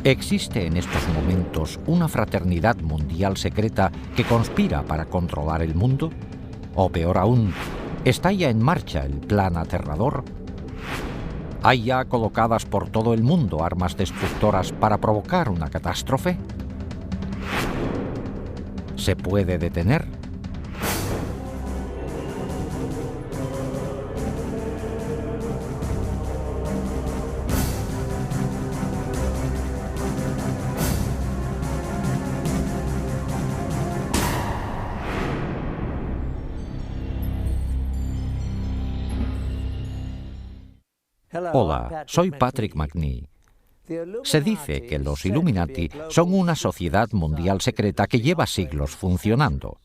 ¿Existe en estos momentos una fraternidad mundial secreta que conspira para controlar el mundo? O peor aún, ¿está ya en marcha el plan aterrador? ¿Hay ya colocadas por todo el mundo armas destructoras para provocar una catástrofe? ¿Se puede detener? Hola, soy Patrick McNee. Se dice que los Illuminati son una sociedad mundial secreta que lleva siglos funcionando.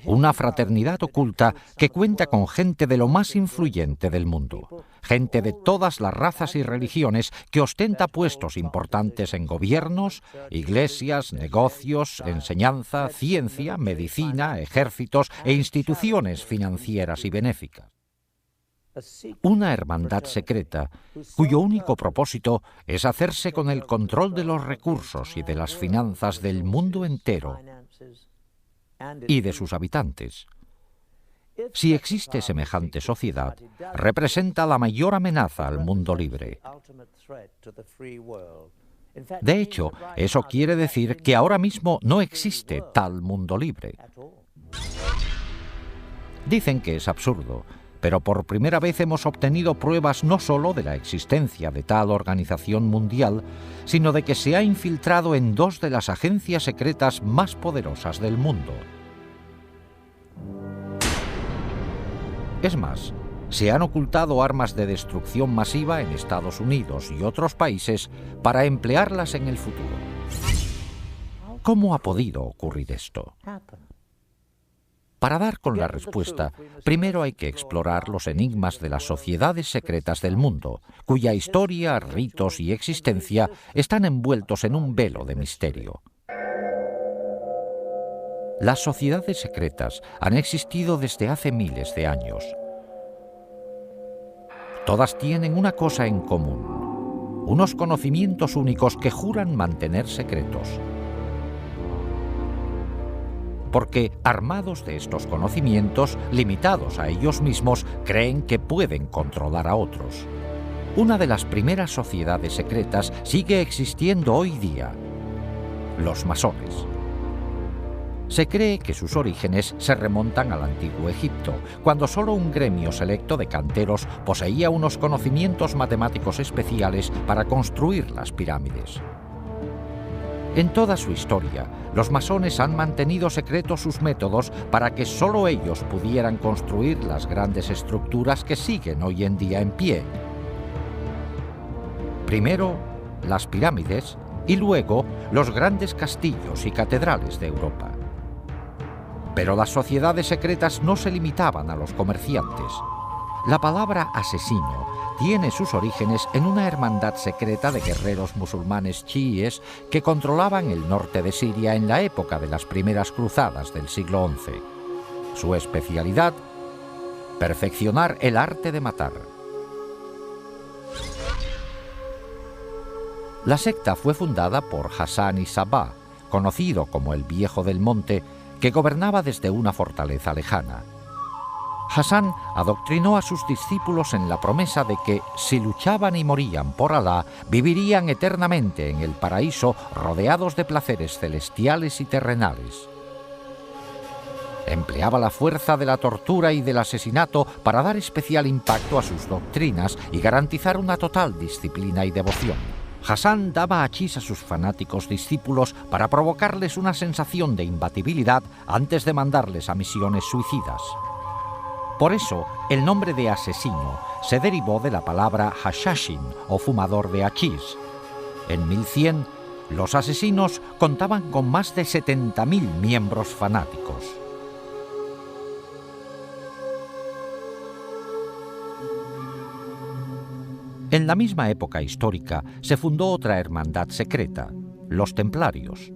Una fraternidad oculta que cuenta con gente de lo más influyente del mundo, gente de todas las razas y religiones que ostenta puestos importantes en gobiernos, iglesias, negocios, enseñanza, ciencia, medicina, ejércitos e instituciones financieras y benéficas. Una hermandad secreta cuyo único propósito es hacerse con el control de los recursos y de las finanzas del mundo entero y de sus habitantes. Si existe semejante sociedad, representa la mayor amenaza al mundo libre. De hecho, eso quiere decir que ahora mismo no existe tal mundo libre. Dicen que es absurdo, pero por primera vez hemos obtenido pruebas no solo de la existencia de tal organización mundial, sino de que se ha infiltrado en dos de las agencias secretas más poderosas del mundo. Es más, se han ocultado armas de destrucción masiva en Estados Unidos y otros países para emplearlas en el futuro. ¿Cómo ha podido ocurrir esto? Para dar con la respuesta, primero hay que explorar los enigmas de las sociedades secretas del mundo, cuya historia, ritos y existencia están envueltos en un velo de misterio. Las sociedades secretas han existido desde hace miles de años. Todas tienen una cosa en común: unos conocimientos únicos que juran mantener secretos. Porque, armados de estos conocimientos, limitados a ellos mismos, creen que pueden controlar a otros. Una de las primeras sociedades secretas sigue existiendo hoy día: los masones. Se cree que sus orígenes se remontan al antiguo Egipto, cuando solo un gremio selecto de canteros poseía unos conocimientos matemáticos especiales para construir las pirámides. En toda su historia, los masones han mantenido secretos sus métodos para que solo ellos pudieran construir las grandes estructuras que siguen hoy en día en pie. Primero, las pirámides y luego los grandes castillos y catedrales de Europa. Pero las sociedades secretas no se limitaban a los comerciantes. La palabra asesino tiene sus orígenes en una hermandad secreta de guerreros musulmanes chiíes que controlaban el norte de Siria en la época de las primeras cruzadas del siglo XI. Su especialidad: perfeccionar el arte de matar. La secta fue fundada por Hassan y Sabah, conocido como el Viejo del Monte, que gobernaba desde una fortaleza lejana. Hassan adoctrinó a sus discípulos en la promesa de que, si luchaban y morían por Alá, vivirían eternamente en el paraíso rodeados de placeres celestiales y terrenales. Empleaba la fuerza de la tortura y del asesinato para dar especial impacto a sus doctrinas y garantizar una total disciplina y devoción. Hassan daba hachís a sus fanáticos discípulos para provocarles una sensación de imbatibilidad antes de mandarles a misiones suicidas. Por eso, el nombre de asesino se derivó de la palabra hashashin, o fumador de hachís. En 1100, los asesinos contaban con más de 70.000 miembros fanáticos. En la misma época histórica se fundó otra hermandad secreta, los Templarios.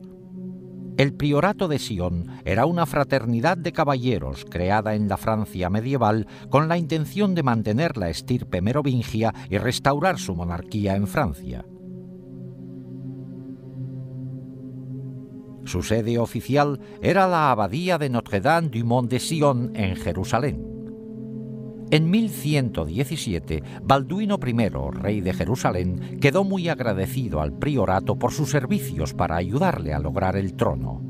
El Priorato de Sion era una fraternidad de caballeros creada en la Francia medieval con la intención de mantener la estirpe merovingia y restaurar su monarquía en Francia. Su sede oficial era la abadía de Notre-Dame du Mont de Sion en Jerusalén. En 1117, Balduino I, rey de Jerusalén, quedó muy agradecido al priorato por sus servicios para ayudarle a lograr el trono.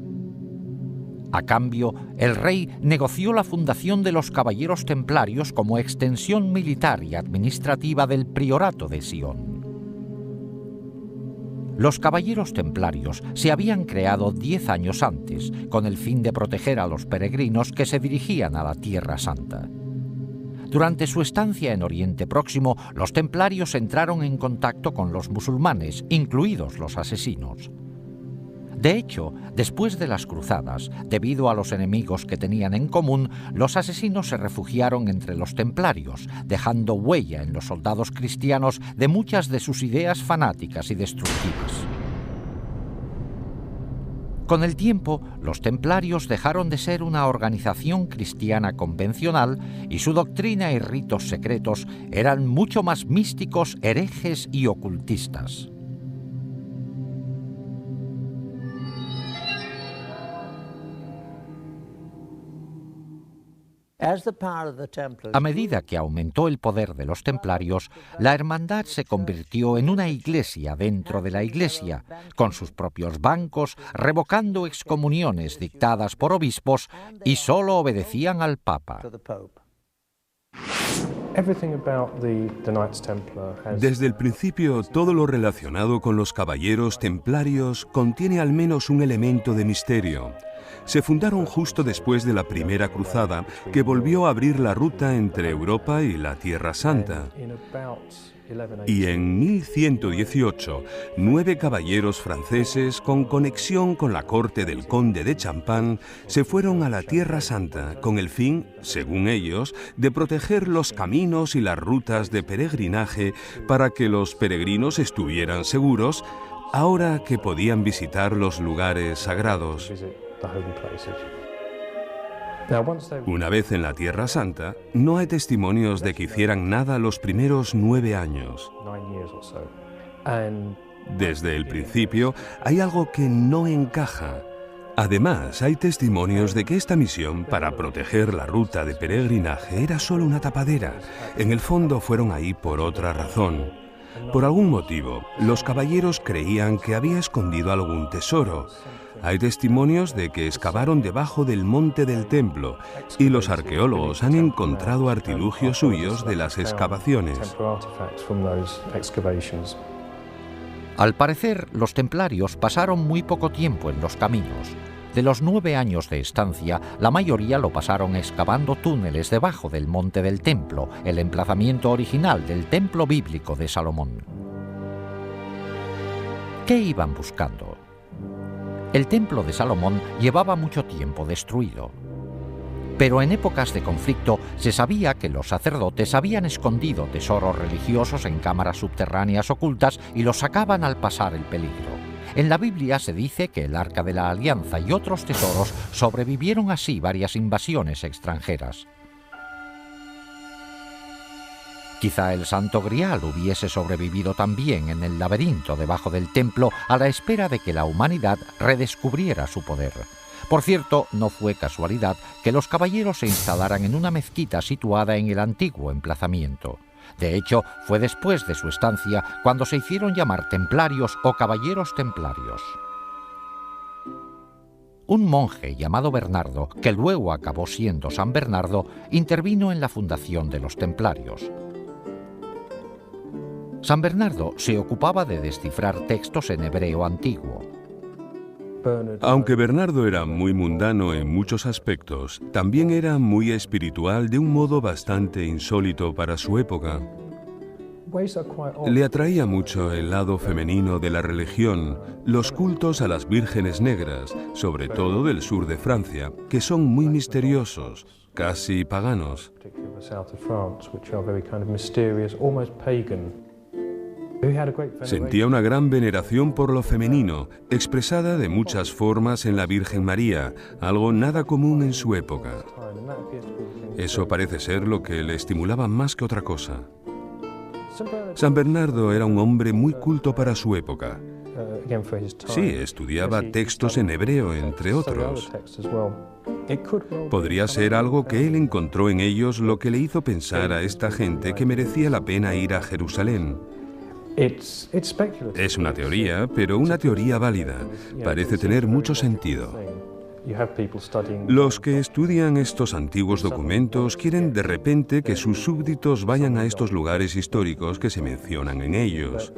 A cambio, el rey negoció la fundación de los Caballeros Templarios como extensión militar y administrativa del priorato de Sion. Los Caballeros Templarios se habían creado 10 años antes, con el fin de proteger a los peregrinos que se dirigían a la Tierra Santa. Durante su estancia en Oriente Próximo, los templarios entraron en contacto con los musulmanes, incluidos los asesinos. De hecho, después de las cruzadas, debido a los enemigos que tenían en común, los asesinos se refugiaron entre los templarios, dejando huella en los soldados cristianos de muchas de sus ideas fanáticas y destructivas. Con el tiempo, los templarios dejaron de ser una organización cristiana convencional y su doctrina y ritos secretos eran mucho más místicos, herejes y ocultistas. A medida que aumentó el poder de los templarios, la hermandad se convirtió en una iglesia dentro de la iglesia, con sus propios bancos, revocando excomuniones dictadas por obispos y solo obedecían al Papa. Desde el principio, todo lo relacionado con los caballeros templarios contiene al menos un elemento de misterio. Se fundaron justo después de la Primera Cruzada, que volvió a abrir la ruta entre Europa y la Tierra Santa. Y en 1118, 9 caballeros franceses con conexión con la corte del conde de Champagne se fueron a la Tierra Santa con el fin, según ellos, de proteger los caminos y las rutas de peregrinaje para que los peregrinos estuvieran seguros ahora que podían visitar los lugares sagrados. Una vez en la Tierra Santa, no hay testimonios de que hicieran nada los primeros 9 años. Desde el principio, hay algo que no encaja. Además, hay testimonios de que esta misión para proteger la ruta de peregrinaje era solo una tapadera. En el fondo fueron ahí por otra razón. Por algún motivo, los caballeros creían que había escondido algún tesoro. Hay testimonios de que excavaron debajo del monte del templo y los arqueólogos han encontrado artilugios suyos de las excavaciones. Al parecer, los templarios pasaron muy poco tiempo en los caminos. De los 9 años de estancia, la mayoría lo pasaron excavando túneles debajo del monte del templo, el emplazamiento original del templo bíblico de Salomón. ¿Qué iban buscando? El templo de Salomón llevaba mucho tiempo destruido. Pero en épocas de conflicto se sabía que los sacerdotes habían escondido tesoros religiosos en cámaras subterráneas ocultas y los sacaban al pasar el peligro. En la Biblia se dice que el Arca de la Alianza y otros tesoros sobrevivieron así varias invasiones extranjeras. Quizá el Santo Grial hubiese sobrevivido también en el laberinto debajo del templo a la espera de que la humanidad redescubriera su poder. Por cierto, no fue casualidad que los caballeros se instalaran en una mezquita situada en el antiguo emplazamiento. De hecho, fue después de su estancia cuando se hicieron llamar templarios o caballeros templarios. Un monje llamado Bernardo, que luego acabó siendo San Bernardo, intervino en la fundación de los templarios. San Bernardo se ocupaba de descifrar textos en hebreo antiguo. Aunque Bernardo era muy mundano en muchos aspectos, también era muy espiritual de un modo bastante insólito para su época. Le atraía mucho el lado femenino de la religión, los cultos a las vírgenes negras, sobre todo del sur de Francia, que son muy misteriosos, casi paganos. Sentía una gran veneración por lo femenino, expresada de muchas formas en la Virgen María, algo nada común en su época. Eso parece ser lo que le estimulaba más que otra cosa. San Bernardo era un hombre muy culto para su época. Sí, estudiaba textos en hebreo, entre otros. Podría ser algo que él encontró en ellos lo que le hizo pensar a esta gente que merecía la pena ir a Jerusalén. Es una teoría, pero una teoría válida. Parece tener mucho sentido. Los que estudian estos antiguos documentos quieren de repente que sus súbditos vayan a estos lugares históricos que se mencionan en ellos.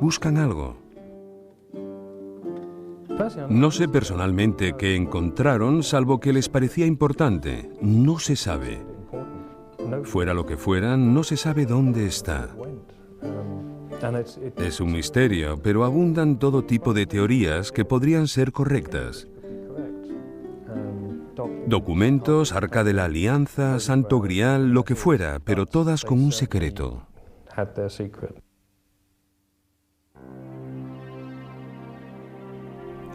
Buscan algo. No sé personalmente qué encontraron, salvo que les parecía importante. No se sabe. Fuera lo que fuera, no se sabe dónde está. Es un misterio, pero abundan todo tipo de teorías que podrían ser correctas. Documentos, Arca de la Alianza, Santo Grial, lo que fuera, pero todas con un secreto.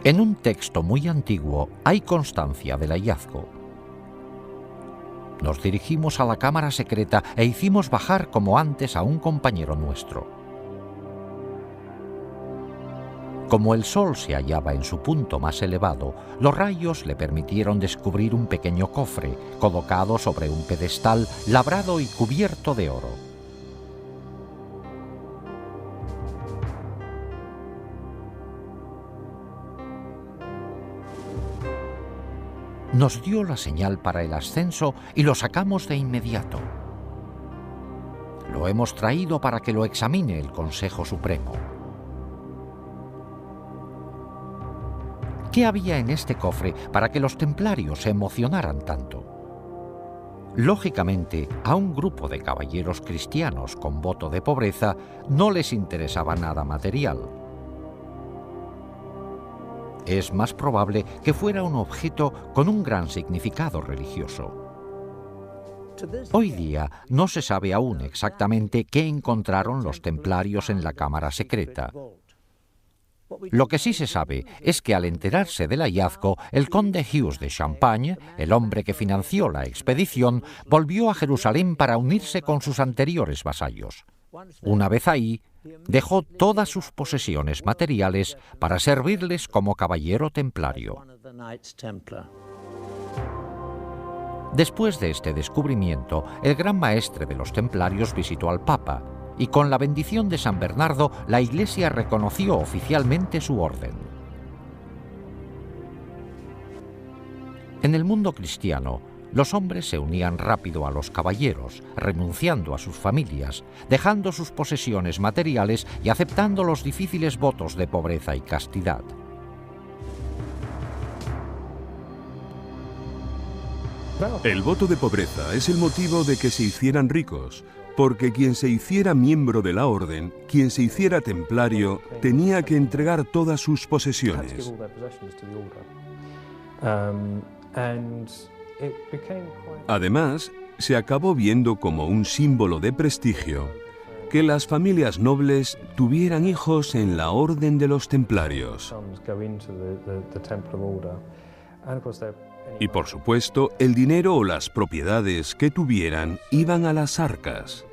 En un texto muy antiguo hay constancia del hallazgo. Nos dirigimos a la cámara secreta e hicimos bajar como antes a un compañero nuestro. Como el sol se hallaba en su punto más elevado, los rayos le permitieron descubrir un pequeño cofre colocado sobre un pedestal labrado y cubierto de oro. Nos dio la señal para el ascenso y lo sacamos de inmediato. Lo hemos traído para que lo examine el Consejo Supremo. ¿Qué había en este cofre para que los templarios se emocionaran tanto? Lógicamente, a un grupo de caballeros cristianos con voto de pobreza no les interesaba nada material. Es más probable que fuera un objeto con un gran significado religioso. Hoy día no se sabe aún exactamente qué encontraron los templarios en la cámara secreta. Lo que sí se sabe es que al enterarse del hallazgo, el conde Hughes de Champagne, el hombre que financió la expedición, volvió a Jerusalén para unirse con sus anteriores vasallos. Una vez ahí, dejó todas sus posesiones materiales para servirles como caballero templario. Después de este descubrimiento, el gran maestre de los templarios visitó al Papa, y con la bendición de San Bernardo, la Iglesia reconoció oficialmente su orden. En el mundo cristiano, los hombres se unían rápido a los caballeros, renunciando a sus familias, dejando sus posesiones materiales y aceptando los difíciles votos de pobreza y castidad. El voto de pobreza es el motivo de que se hicieran ricos, porque quien se hiciera miembro de la orden, quien se hiciera templario, tenía que entregar todas sus posesiones. Además, se acabó viendo como un símbolo de prestigio que las familias nobles tuvieran hijos en la orden de los templarios. Y por supuesto, el dinero o las propiedades que tuvieran iban a las arcas.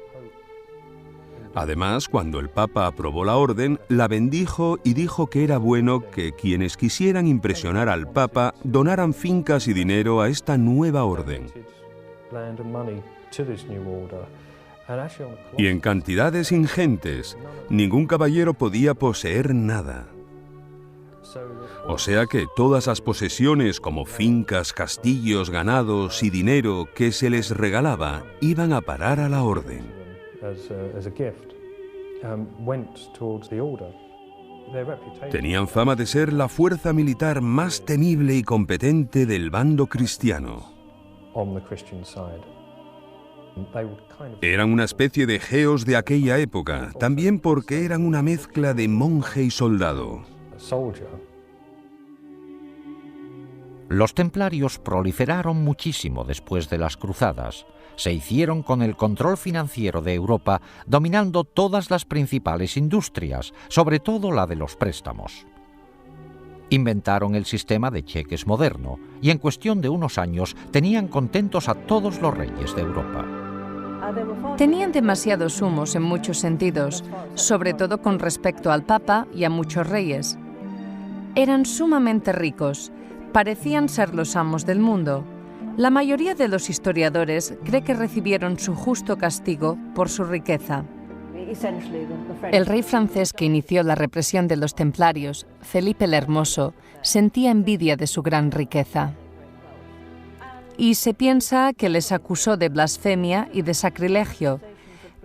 Además, cuando el Papa aprobó la orden, la bendijo y dijo que era bueno que quienes quisieran impresionar al Papa donaran fincas y dinero a esta nueva orden. Y en cantidades ingentes, ningún caballero podía poseer nada. O sea que todas las posesiones como fincas, castillos, ganados y dinero que se les regalaba iban a parar a la orden. Tenían fama de ser la fuerza militar más temible y competente del bando cristiano. Eran una especie de geos de aquella época, también porque eran una mezcla de monje y soldado. Los templarios proliferaron muchísimo después de las cruzadas. Se hicieron con el control financiero de Europa, dominando todas las principales industrias, sobre todo la de los préstamos. Inventaron el sistema de cheques moderno y en cuestión de unos años tenían contentos a todos los reyes de Europa. Tenían demasiados humos en muchos sentidos, sobre todo con respecto al Papa y a muchos reyes. Eran sumamente ricos, parecían ser los amos del mundo. La mayoría de los historiadores cree que recibieron su justo castigo por su riqueza. El rey francés que inició la represión de los templarios, Felipe el Hermoso, sentía envidia de su gran riqueza. Y se piensa que les acusó de blasfemia y de sacrilegio,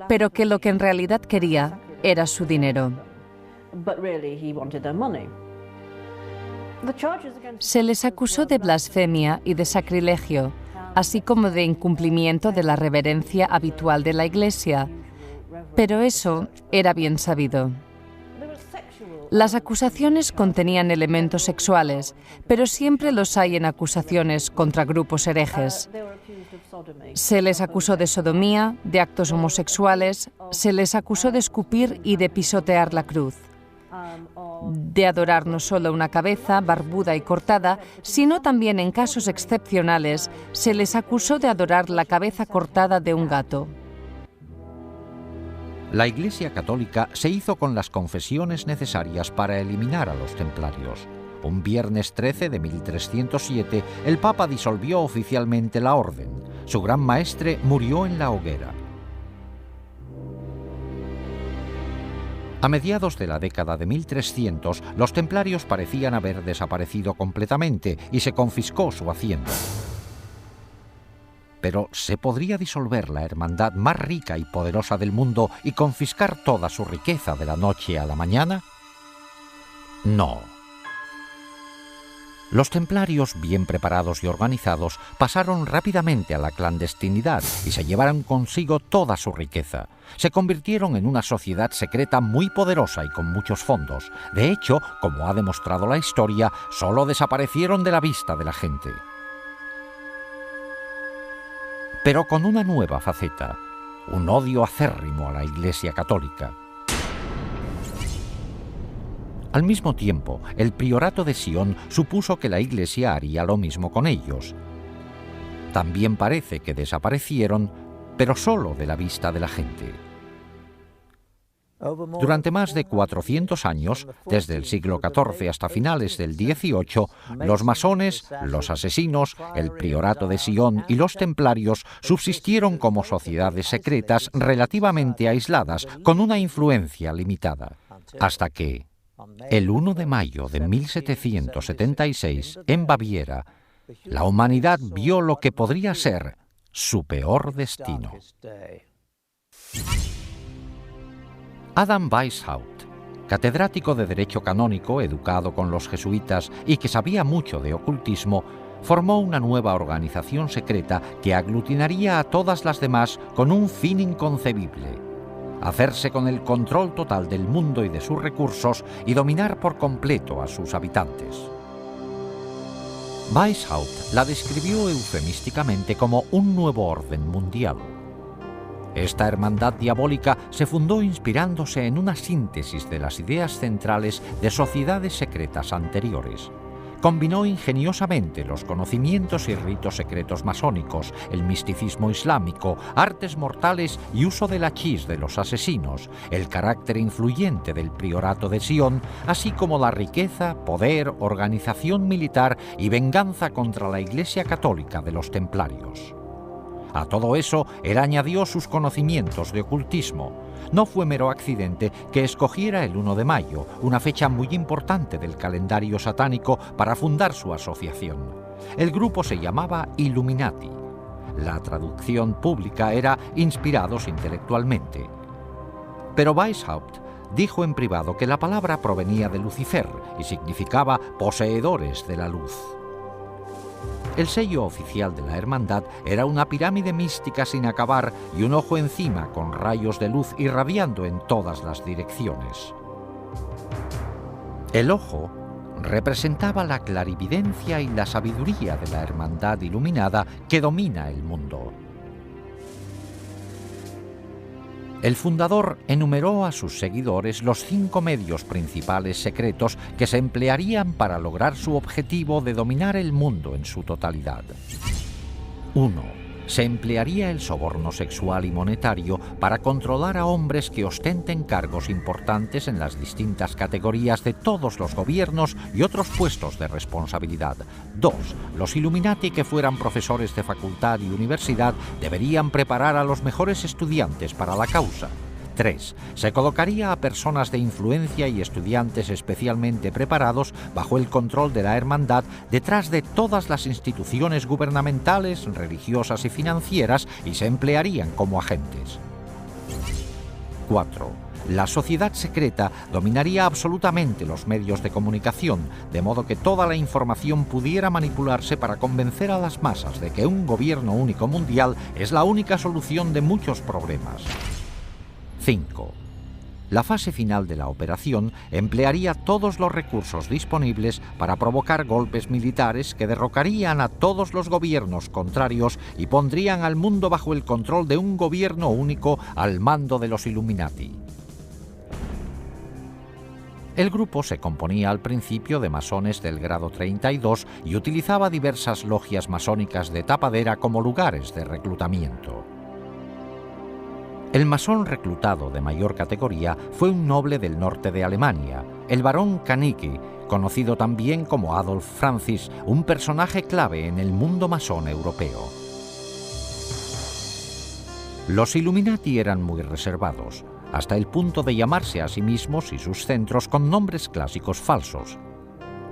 pero que lo que en realidad quería era su dinero. Se les acusó de blasfemia y de sacrilegio, así como de incumplimiento de la reverencia habitual de la Iglesia, pero eso era bien sabido. Las acusaciones contenían elementos sexuales, pero siempre los hay en acusaciones contra grupos herejes. Se les acusó de sodomía, de actos homosexuales, se les acusó de escupir y de pisotear la cruz, de adorar no solo una cabeza barbuda y cortada, sino también en casos excepcionales se les acusó de adorar la cabeza cortada de un gato. La Iglesia Católica se hizo con las confesiones necesarias para eliminar a los templarios. Un viernes 13 de 1307, el Papa disolvió oficialmente la orden. Su gran maestre murió en la hoguera. A mediados de la década de 1300, los templarios parecían haber desaparecido completamente y se confiscó su hacienda. Pero ¿se podría disolver la hermandad más rica y poderosa del mundo y confiscar toda su riqueza de la noche a la mañana? No. Los templarios, bien preparados y organizados, pasaron rápidamente a la clandestinidad y se llevaron consigo toda su riqueza. Se convirtieron en una sociedad secreta muy poderosa y con muchos fondos. De hecho, como ha demostrado la historia, solo desaparecieron de la vista de la gente. Pero con una nueva faceta, un odio acérrimo a la Iglesia Católica. Al mismo tiempo, el priorato de Sion supuso que la Iglesia haría lo mismo con ellos. También parece que desaparecieron, pero solo de la vista de la gente. Durante más de 400 años, desde el siglo XIV hasta finales del XVIII, los masones, los asesinos, el priorato de Sion y los templarios subsistieron como sociedades secretas relativamente aisladas, con una influencia limitada, hasta que, el 1 de mayo de 1776, en Baviera, la humanidad vio lo que podría ser su peor destino. Adam Weishaupt, catedrático de Derecho Canónico, educado con los jesuitas y que sabía mucho de ocultismo, formó una nueva organización secreta que aglutinaría a todas las demás con un fin inconcebible: hacerse con el control total del mundo y de sus recursos y dominar por completo a sus habitantes. Weishaupt la describió eufemísticamente como un nuevo orden mundial. Esta hermandad diabólica se fundó inspirándose en una síntesis de las ideas centrales de sociedades secretas anteriores. Combinó ingeniosamente los conocimientos y ritos secretos masónicos, el misticismo islámico, artes mortales y uso del hachís de los asesinos, el carácter influyente del priorato de Sion, así como la riqueza, poder, organización militar y venganza contra la Iglesia Católica de los templarios. A todo eso, él añadió sus conocimientos de ocultismo. No fue mero accidente que escogiera el 1 de mayo, una fecha muy importante del calendario satánico, para fundar su asociación. El grupo se llamaba Illuminati. La traducción pública era inspirados intelectualmente. Pero Weishaupt dijo en privado que la palabra provenía de Lucifer y significaba poseedores de la luz. El sello oficial de la hermandad era una pirámide mística sin acabar y un ojo encima con rayos de luz irradiando en todas las direcciones. El ojo representaba la clarividencia y la sabiduría de la hermandad iluminada que domina el mundo. El fundador enumeró a sus seguidores los 5 medios principales secretos que se emplearían para lograr su objetivo de dominar el mundo en su totalidad. 1. Se emplearía el soborno sexual y monetario para controlar a hombres que ostenten cargos importantes en las distintas categorías de todos los gobiernos y otros puestos de responsabilidad. 2. Los Illuminati que fueran profesores de facultad y universidad deberían preparar a los mejores estudiantes para la causa. 3. Se colocaría a personas de influencia y estudiantes especialmente preparados bajo el control de la hermandad detrás de todas las instituciones gubernamentales, religiosas y financieras y se emplearían como agentes. 4. La sociedad secreta dominaría absolutamente los medios de comunicación, de modo que toda la información pudiera manipularse para convencer a las masas de que un gobierno único mundial es la única solución de muchos problemas. 5. La fase final de la operación emplearía todos los recursos disponibles para provocar golpes militares que derrocarían a todos los gobiernos contrarios y pondrían al mundo bajo el control de un gobierno único al mando de los Illuminati. El grupo se componía al principio de masones del grado 32 y utilizaba diversas logias masónicas de tapadera como lugares de reclutamiento. El masón reclutado de mayor categoría fue un noble del norte de Alemania, el barón Kanicki, conocido también como Adolf Francis, un personaje clave en el mundo masón europeo. Los Illuminati eran muy reservados, hasta el punto de llamarse a sí mismos y sus centros con nombres clásicos falsos.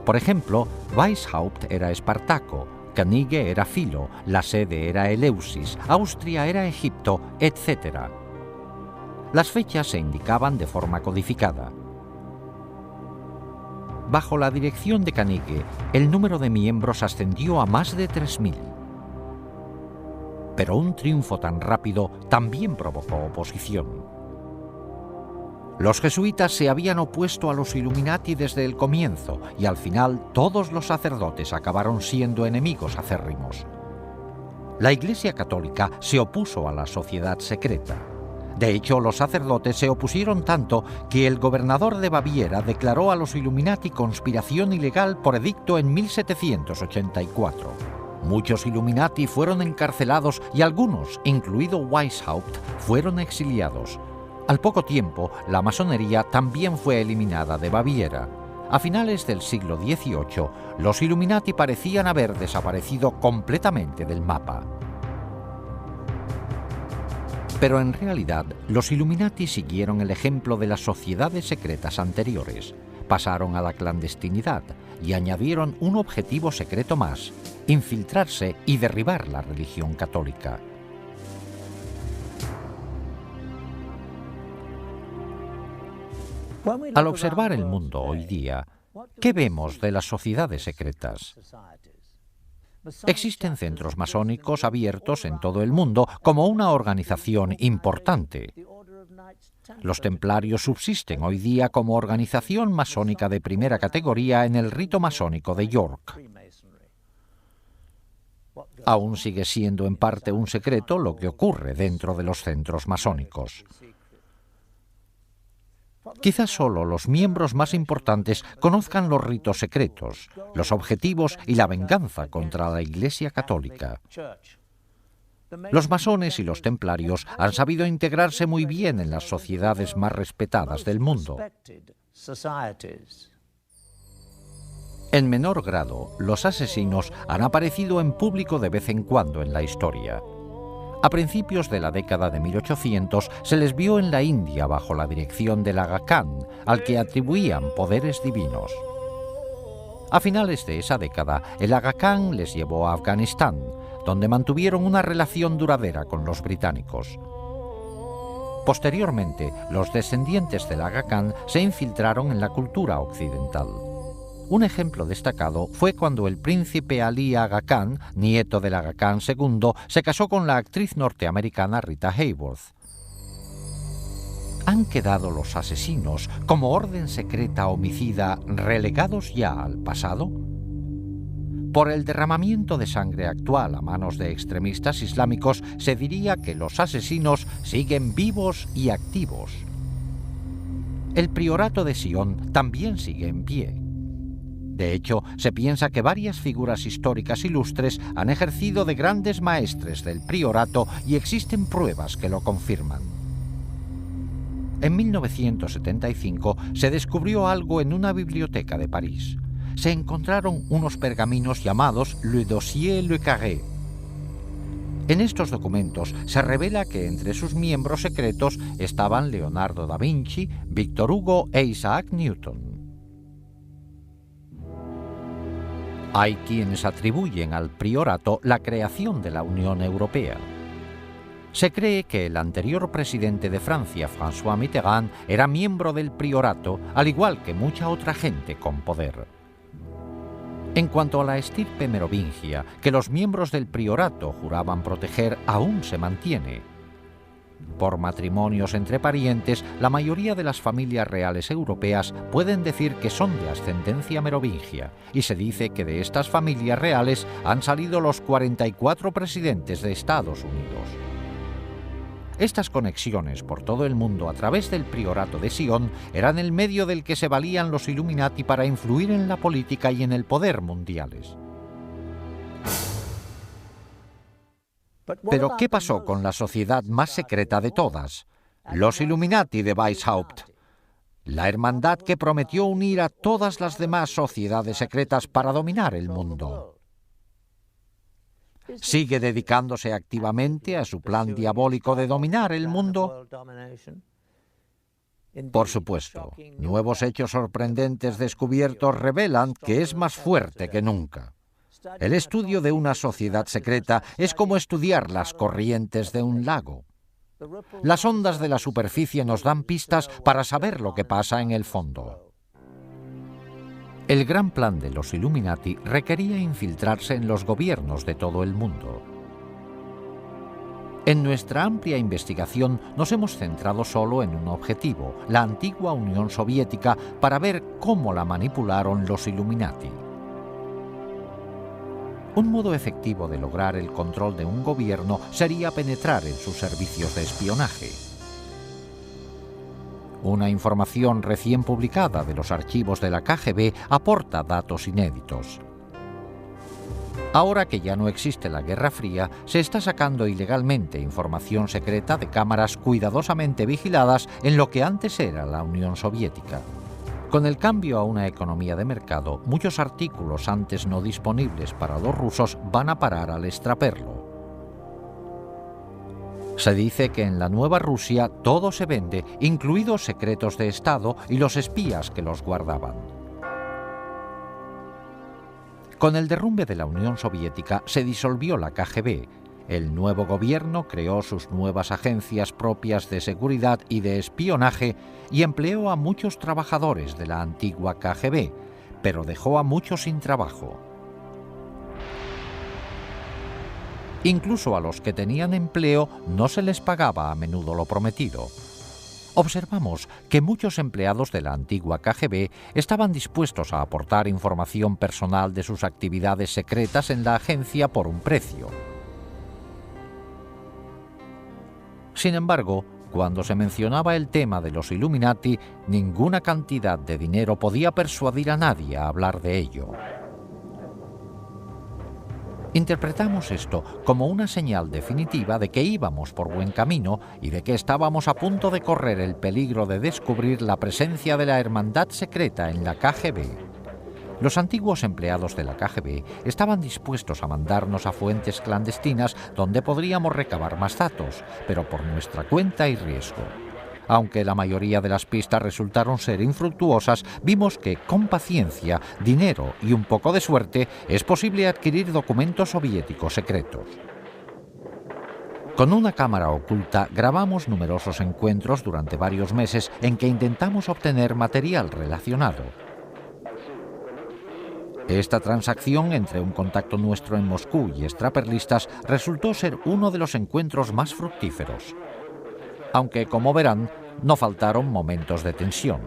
Por ejemplo, Weishaupt era Espartaco, Kanicki era Filo, la sede era Eleusis, Austria era Egipto, etc. Las fechas se indicaban de forma codificada. Bajo la dirección de Kanicki, el número de miembros ascendió a más de 3.000. Pero un triunfo tan rápido también provocó oposición. Los jesuitas se habían opuesto a los Illuminati desde el comienzo y al final todos los sacerdotes acabaron siendo enemigos acérrimos. La Iglesia Católica se opuso a la sociedad secreta. De hecho, los sacerdotes se opusieron tanto que el gobernador de Baviera declaró a los Illuminati conspiración ilegal por edicto en 1784. Muchos Illuminati fueron encarcelados y algunos, incluido Weishaupt, fueron exiliados. Al poco tiempo, la masonería también fue eliminada de Baviera. A finales del siglo XVIII, los Illuminati parecían haber desaparecido completamente del mapa. Pero en realidad, los Illuminati siguieron el ejemplo de las sociedades secretas anteriores. Pasaron a la clandestinidad y añadieron un objetivo secreto más: infiltrarse y derribar la religión católica. Al observar el mundo hoy día, ¿qué vemos de las sociedades secretas? Existen centros masónicos abiertos en todo el mundo como una organización importante. Los templarios subsisten hoy día como organización masónica de primera categoría en el rito masónico de York. Aún sigue siendo en parte un secreto lo que ocurre dentro de los centros masónicos. Quizás solo los miembros más importantes conozcan los ritos secretos, los objetivos y la venganza contra la Iglesia Católica. Los masones y los templarios han sabido integrarse muy bien en las sociedades más respetadas del mundo. En menor grado, los asesinos han aparecido en público de vez en cuando en la historia. A principios de la década de 1800 se les vio en la India bajo la dirección del Aga Khan, al que atribuían poderes divinos. A finales de esa década, el Aga Khan les llevó a Afganistán, donde mantuvieron una relación duradera con los británicos. Posteriormente, los descendientes del Aga Khan se infiltraron en la cultura occidental. Un ejemplo destacado fue cuando el príncipe Ali Aga Khan, nieto del Aga Khan II, se casó con la actriz norteamericana Rita Hayworth. ¿Han quedado los asesinos, como orden secreta homicida, relegados ya al pasado? Por el derramamiento de sangre actual a manos de extremistas islámicos, se diría que los asesinos siguen vivos y activos. El priorato de Sion también sigue en pie. De hecho, se piensa que varias figuras históricas ilustres han ejercido de grandes maestres del priorato y existen pruebas que lo confirman. En 1975 se descubrió algo en una biblioteca de París. Se encontraron unos pergaminos llamados Le Dossier Le Carré. En estos documentos se revela que entre sus miembros secretos estaban Leonardo da Vinci, Víctor Hugo e Isaac Newton. Hay quienes atribuyen al priorato la creación de la Unión Europea. Se cree que el anterior presidente de Francia, François Mitterrand, era miembro del priorato, al igual que mucha otra gente con poder. En cuanto a la estirpe merovingia, que los miembros del priorato juraban proteger, aún se mantiene. Por matrimonios entre parientes, la mayoría de las familias reales europeas pueden decir que son de ascendencia merovingia, y se dice que de estas familias reales han salido los 44 presidentes de Estados Unidos. Estas conexiones por todo el mundo a través del priorato de Sion eran el medio del que se valían los Illuminati para influir en la política y en el poder mundiales. Pero, ¿qué pasó con la sociedad más secreta de todas? Los Illuminati de Weishaupt. La hermandad que prometió unir a todas las demás sociedades secretas para dominar el mundo. ¿Sigue dedicándose activamente a su plan diabólico de dominar el mundo? Por supuesto, nuevos hechos sorprendentes descubiertos revelan que es más fuerte que nunca. El estudio de una sociedad secreta es como estudiar las corrientes de un lago. Las ondas de la superficie nos dan pistas para saber lo que pasa en el fondo. El gran plan de los Illuminati requería infiltrarse en los gobiernos de todo el mundo. En nuestra amplia investigación nos hemos centrado solo en un objetivo, la antigua Unión Soviética, para ver cómo la manipularon los Illuminati. Un modo efectivo de lograr el control de un gobierno sería penetrar en sus servicios de espionaje. Una información recién publicada de los archivos de la KGB aporta datos inéditos. Ahora que ya no existe la Guerra Fría, se está sacando ilegalmente información secreta de cámaras cuidadosamente vigiladas en lo que antes era la Unión Soviética. Con el cambio a una economía de mercado, muchos artículos antes no disponibles para los rusos van a parar al extraperlo. Se dice que en la nueva Rusia todo se vende, incluidos secretos de Estado y los espías que los guardaban. Con el derrumbe de la Unión Soviética se disolvió la KGB. El nuevo gobierno creó sus nuevas agencias propias de seguridad y de espionaje y empleó a muchos trabajadores de la antigua KGB, pero dejó a muchos sin trabajo. Incluso a los que tenían empleo no se les pagaba a menudo lo prometido. Observamos que muchos empleados de la antigua KGB estaban dispuestos a aportar información personal de sus actividades secretas en la agencia por un precio. Sin embargo, cuando se mencionaba el tema de los Illuminati, ninguna cantidad de dinero podía persuadir a nadie a hablar de ello. Interpretamos esto como una señal definitiva de que íbamos por buen camino y de que estábamos a punto de correr el peligro de descubrir la presencia de la hermandad secreta en la KGB. Los antiguos empleados de la KGB estaban dispuestos a mandarnos a fuentes clandestinas donde podríamos recabar más datos, pero por nuestra cuenta y riesgo. Aunque la mayoría de las pistas resultaron ser infructuosas, vimos que con paciencia, dinero y un poco de suerte es posible adquirir documentos soviéticos secretos. Con una cámara oculta grabamos numerosos encuentros durante varios meses en que intentamos obtener material relacionado. Esta transacción entre un contacto nuestro en Moscú y extraperlistas resultó ser uno de los encuentros más fructíferos. Aunque, como verán, no faltaron momentos de tensión.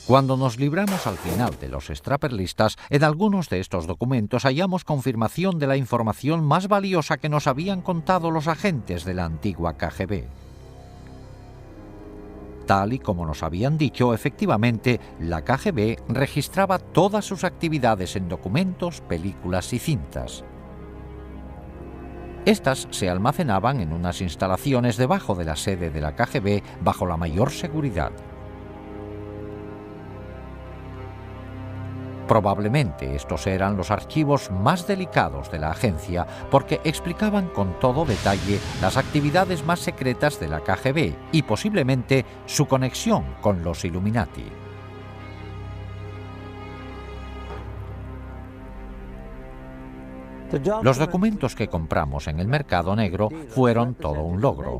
Cuando nos libramos al final de los extraperlistas, en algunos de estos documentos hallamos confirmación de la información más valiosa que nos habían contado los agentes de la antigua KGB. Tal y como nos habían dicho, efectivamente, la KGB registraba todas sus actividades en documentos, películas y cintas. Estas se almacenaban en unas instalaciones debajo de la sede de la KGB bajo la mayor seguridad. Probablemente estos eran los archivos más delicados de la agencia porque explicaban con todo detalle las actividades más secretas de la KGB y posiblemente su conexión con los Illuminati. Los documentos que compramos en el mercado negro fueron todo un logro.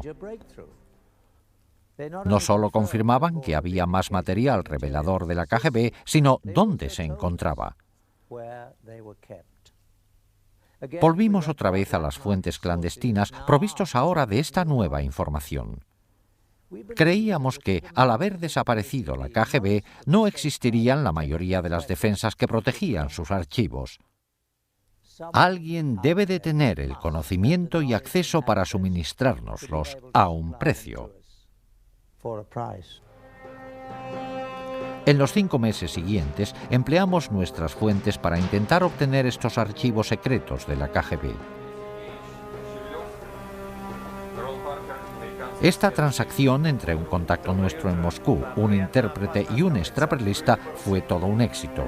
No solo confirmaban que había más material revelador de la KGB, sino dónde se encontraba. Volvimos otra vez a las fuentes clandestinas, provistos ahora de esta nueva información. Creíamos que, al haber desaparecido la KGB, no existirían la mayoría de las defensas que protegían sus archivos. Alguien debe de tener el conocimiento y acceso para suministrárnoslos a un precio. En los 5 meses siguientes, empleamos nuestras fuentes para intentar obtener estos archivos secretos de la KGB. Esta transacción entre un contacto nuestro en Moscú, un intérprete y un extraperlista fue todo un éxito.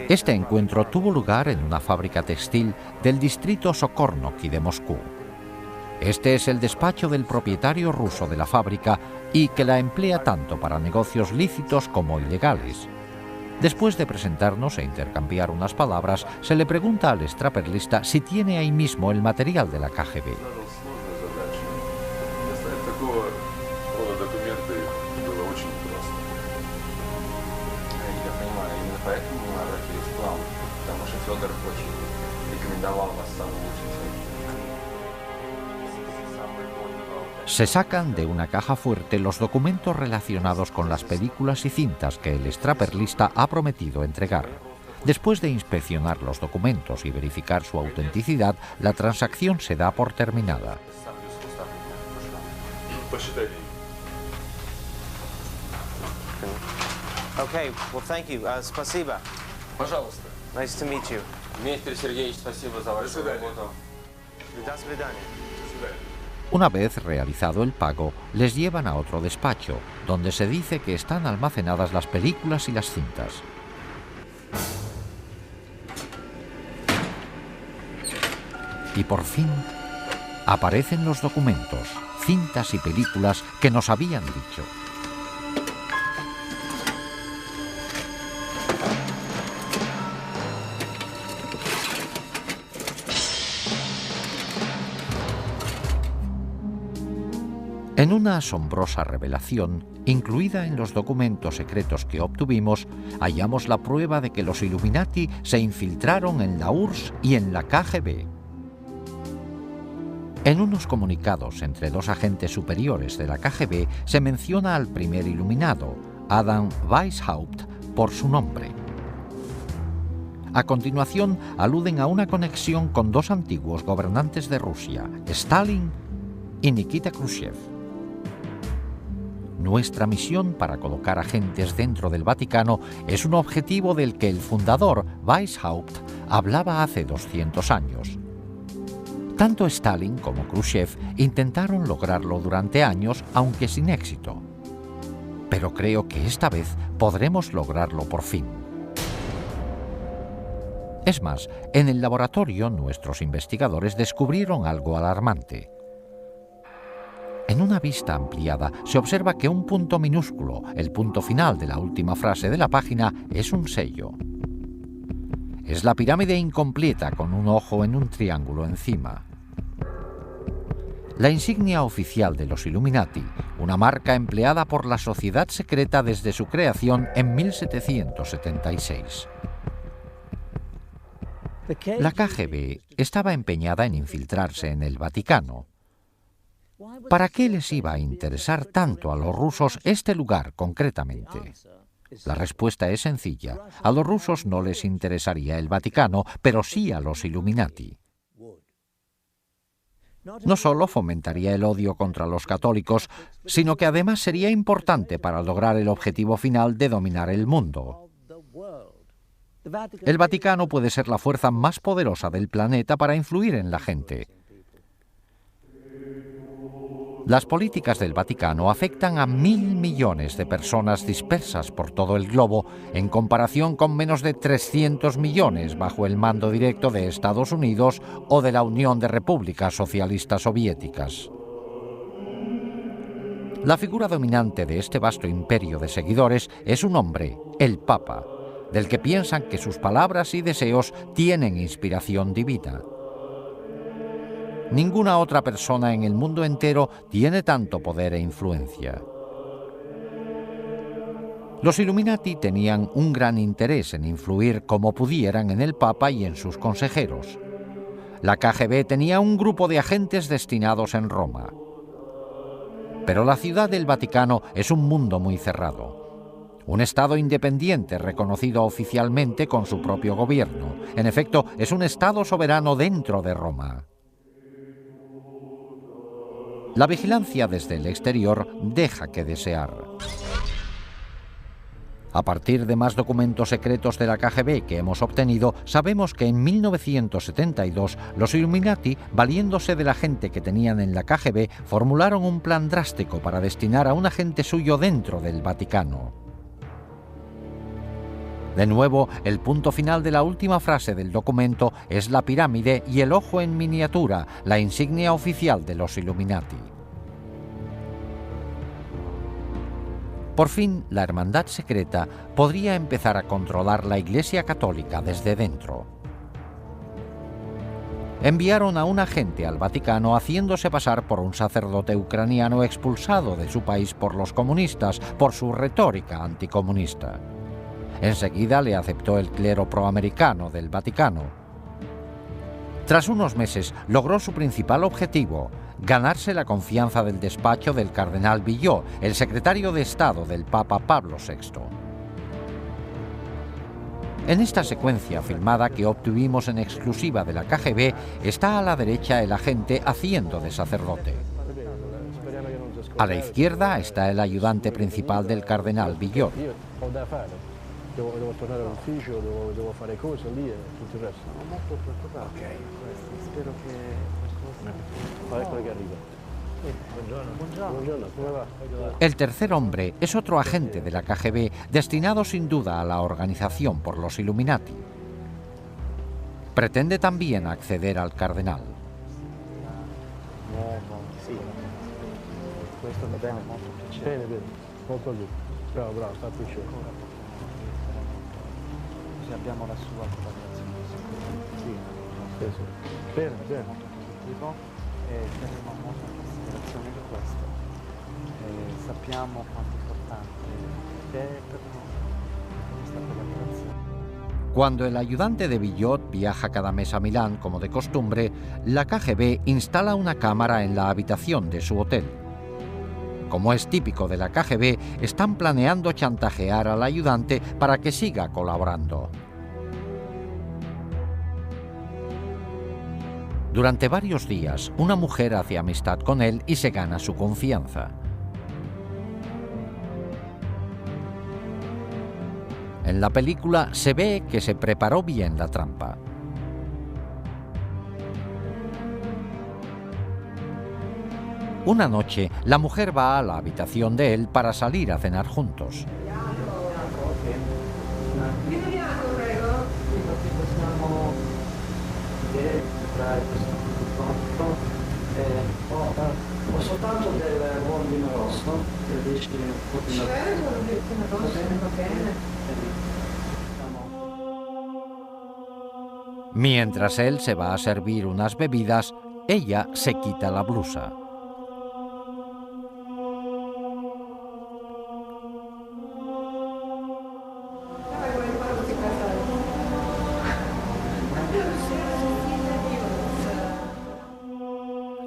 Este encuentro tuvo lugar en una fábrica textil del distrito Sokornoky de Moscú. Este es el despacho del propietario ruso de la fábrica y que la emplea tanto para negocios lícitos como ilegales. Después de presentarnos e intercambiar unas palabras, se le pregunta al extraperlista si tiene ahí mismo el material de la KGB. Se sacan de una caja fuerte los documentos relacionados con las películas y cintas que el extraperlista ha prometido entregar. Después de inspeccionar los documentos y verificar su autenticidad, la transacción se da por terminada. Okay, well, thank you. Спасибо. Пожалуйста. Nice to meet you. Дмитрий Сергеевич, спасибо за вашу работу. До свидания. Una vez realizado el pago, les llevan a otro despacho, donde se dice que están almacenadas las películas y las cintas. Y por fin, aparecen los documentos, cintas y películas que nos habían dicho. En una asombrosa revelación, incluida en los documentos secretos que obtuvimos, hallamos la prueba de que los Illuminati se infiltraron en la URSS y en la KGB. En unos comunicados entre 2 agentes superiores de la KGB se menciona al primer iluminado, Adam Weishaupt, por su nombre. A continuación, aluden a una conexión con 2 antiguos gobernantes de Rusia, Stalin y Nikita Khrushchev. Nuestra misión para colocar agentes dentro del Vaticano es un objetivo del que el fundador, Weishaupt, hablaba hace 200 años. Tanto Stalin como Khrushchev intentaron lograrlo durante años, aunque sin éxito. Pero creo que esta vez podremos lograrlo por fin. Es más, en el laboratorio nuestros investigadores descubrieron algo alarmante. En una vista ampliada se observa que un punto minúsculo, el punto final de la última frase de la página, es un sello. Es la pirámide incompleta con un ojo en un triángulo encima. La insignia oficial de los Illuminati, una marca empleada por la sociedad secreta desde su creación en 1776. La KGB estaba empeñada en infiltrarse en el Vaticano. ¿Para qué les iba a interesar tanto a los rusos este lugar concretamente? La respuesta es sencilla. A los rusos no les interesaría el Vaticano, pero sí a los Illuminati. No solo fomentaría el odio contra los católicos, sino que además sería importante para lograr el objetivo final de dominar el mundo. El Vaticano puede ser la fuerza más poderosa del planeta para influir en la gente. Las políticas del Vaticano afectan a 1.000 millones de personas dispersas por todo el globo, en comparación con menos de 300 millones bajo el mando directo de Estados Unidos o de la Unión de Repúblicas Socialistas Soviéticas. La figura dominante de este vasto imperio de seguidores es un hombre, el Papa, del que piensan que sus palabras y deseos tienen inspiración divina. Ninguna otra persona en el mundo entero tiene tanto poder e influencia. Los Illuminati tenían un gran interés en influir como pudieran en el Papa y en sus consejeros. La KGB tenía un grupo de agentes destinados en Roma. Pero la ciudad del Vaticano es un mundo muy cerrado. Un estado independiente reconocido oficialmente con su propio gobierno. En efecto, es un estado soberano dentro de Roma. La vigilancia desde el exterior deja que desear. A partir de más documentos secretos de la KGB que hemos obtenido, sabemos que en 1972 los Illuminati, valiéndose de la gente que tenían en la KGB, formularon un plan drástico para destinar a un agente suyo dentro del Vaticano. De nuevo, el punto final de la última frase del documento es la pirámide y el ojo en miniatura, la insignia oficial de los Illuminati. Por fin, la hermandad secreta podría empezar a controlar la Iglesia Católica desde dentro. Enviaron a un agente al Vaticano haciéndose pasar por un sacerdote ucraniano expulsado de su país por los comunistas por su retórica anticomunista. Enseguida le aceptó el clero proamericano del Vaticano. Tras unos meses logró su principal objetivo, ganarse la confianza del despacho del cardenal Villot, el secretario de Estado del Papa Pablo VI. En esta secuencia filmada que obtuvimos en exclusiva de la KGB, está a la derecha el agente haciendo de sacerdote. A la izquierda está el ayudante principal del cardenal Villot. Devo tornare all'ufficio, devo fare cose lì e tutto il resto. Sono molto preoccupato. Ok, spero che... Ecco che arriva. Buongiorno. Buongiorno, come va? El tercer hombre es otro agente de la KGB, destinado sin duda a la organización por los Illuminati. Pretende también acceder al cardenal. Sì. Questo va bene, molto piacere. Bene, bene. Molto bene. Bravo, bravo, sta piacere. Abbiamo la sua collaborazione. Sì. Bene, bene. Molto positivo e terremo molta considerazione di questo. Sappiamo quanto è importante è per noi questa collaborazione. Cuando el ayudante de Villot viaja cada mes a Milán, como de costumbre, la KGB instala una cámara en la habitación de su hotel. Como es típico de la KGB, están planeando chantajear al ayudante para que siga colaborando. Durante varios días, una mujer hace amistad con él y se gana su confianza. En la película se ve que se preparó bien la trampa. Una noche, la mujer va a la habitación de él para salir a cenar juntos. Ho soltanto del buon vino rosso, 13 vino Mientras él se va a servir unas bebidas, ella se quita la blusa.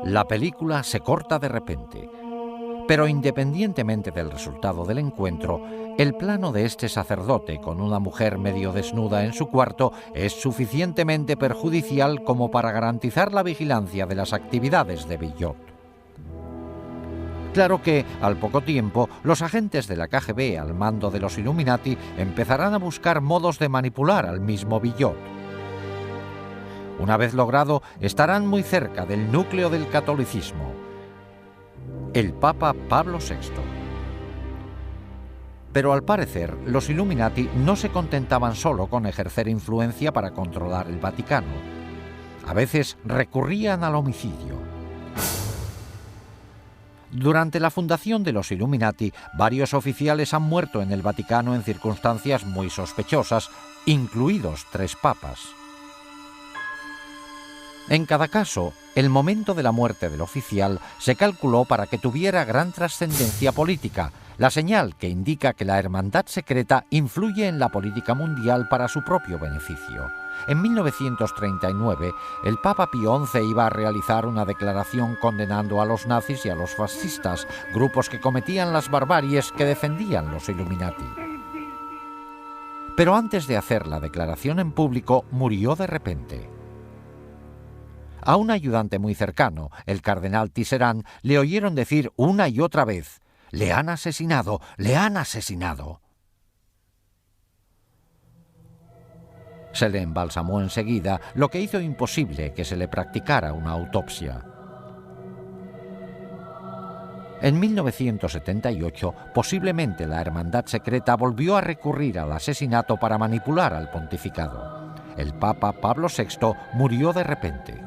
La película se corta de repente, pero independientemente del resultado del encuentro, el plano de este sacerdote con una mujer medio desnuda en su cuarto es suficientemente perjudicial como para garantizar la vigilancia de las actividades de Villot. Claro que, al poco tiempo, los agentes de la KGB al mando de los Illuminati empezarán a buscar modos de manipular al mismo Villot. Una vez logrado, estarán muy cerca del núcleo del catolicismo, el Papa Pablo VI. Pero al parecer, los Illuminati no se contentaban solo con ejercer influencia para controlar el Vaticano. A veces recurrían al homicidio. Durante la fundación de los Illuminati, varios oficiales han muerto en el Vaticano en circunstancias muy sospechosas, incluidos 3 papas. En cada caso, el momento de la muerte del oficial se calculó para que tuviera gran trascendencia política, la señal que indica que la hermandad secreta influye en la política mundial para su propio beneficio. En 1939, el Papa Pío XI iba a realizar una declaración condenando a los nazis y a los fascistas, grupos que cometían las barbaries que defendían los Illuminati. Pero antes de hacer la declaración en público, murió de repente. A un ayudante muy cercano, el cardenal Tisserand, le oyeron decir una y otra vez: «Le han asesinado, le han asesinado». Se le embalsamó enseguida, lo que hizo imposible que se le practicara una autopsia. En 1978, posiblemente la hermandad secreta volvió a recurrir al asesinato para manipular al pontificado. El Papa Pablo VI murió de repente.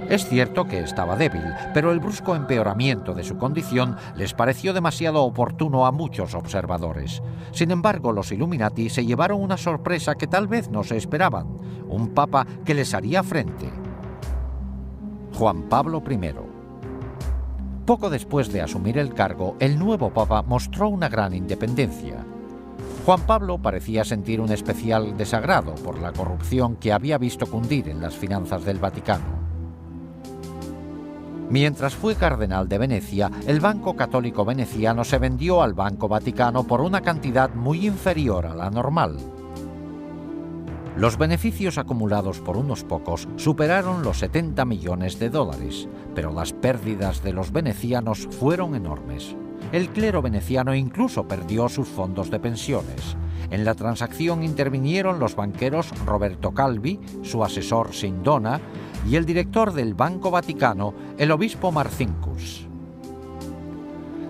Es cierto que estaba débil, pero el brusco empeoramiento de su condición les pareció demasiado oportuno a muchos observadores. Sin embargo, los Illuminati se llevaron una sorpresa que tal vez no se esperaban: un papa que les haría frente. Juan Pablo I. Poco después de asumir el cargo, el nuevo papa mostró una gran independencia. Juan Pablo parecía sentir un especial desagrado por la corrupción que había visto cundir en las finanzas del Vaticano. Mientras fue cardenal de Venecia, el Banco Católico Veneciano se vendió al Banco Vaticano por una cantidad muy inferior a la normal. Los beneficios acumulados por unos pocos superaron los 70 millones de dólares, pero las pérdidas de los venecianos fueron enormes. El clero veneciano incluso perdió sus fondos de pensiones. En la transacción intervinieron los banqueros Roberto Calvi, su asesor Sindona, y el director del Banco Vaticano, el obispo Marcinkus.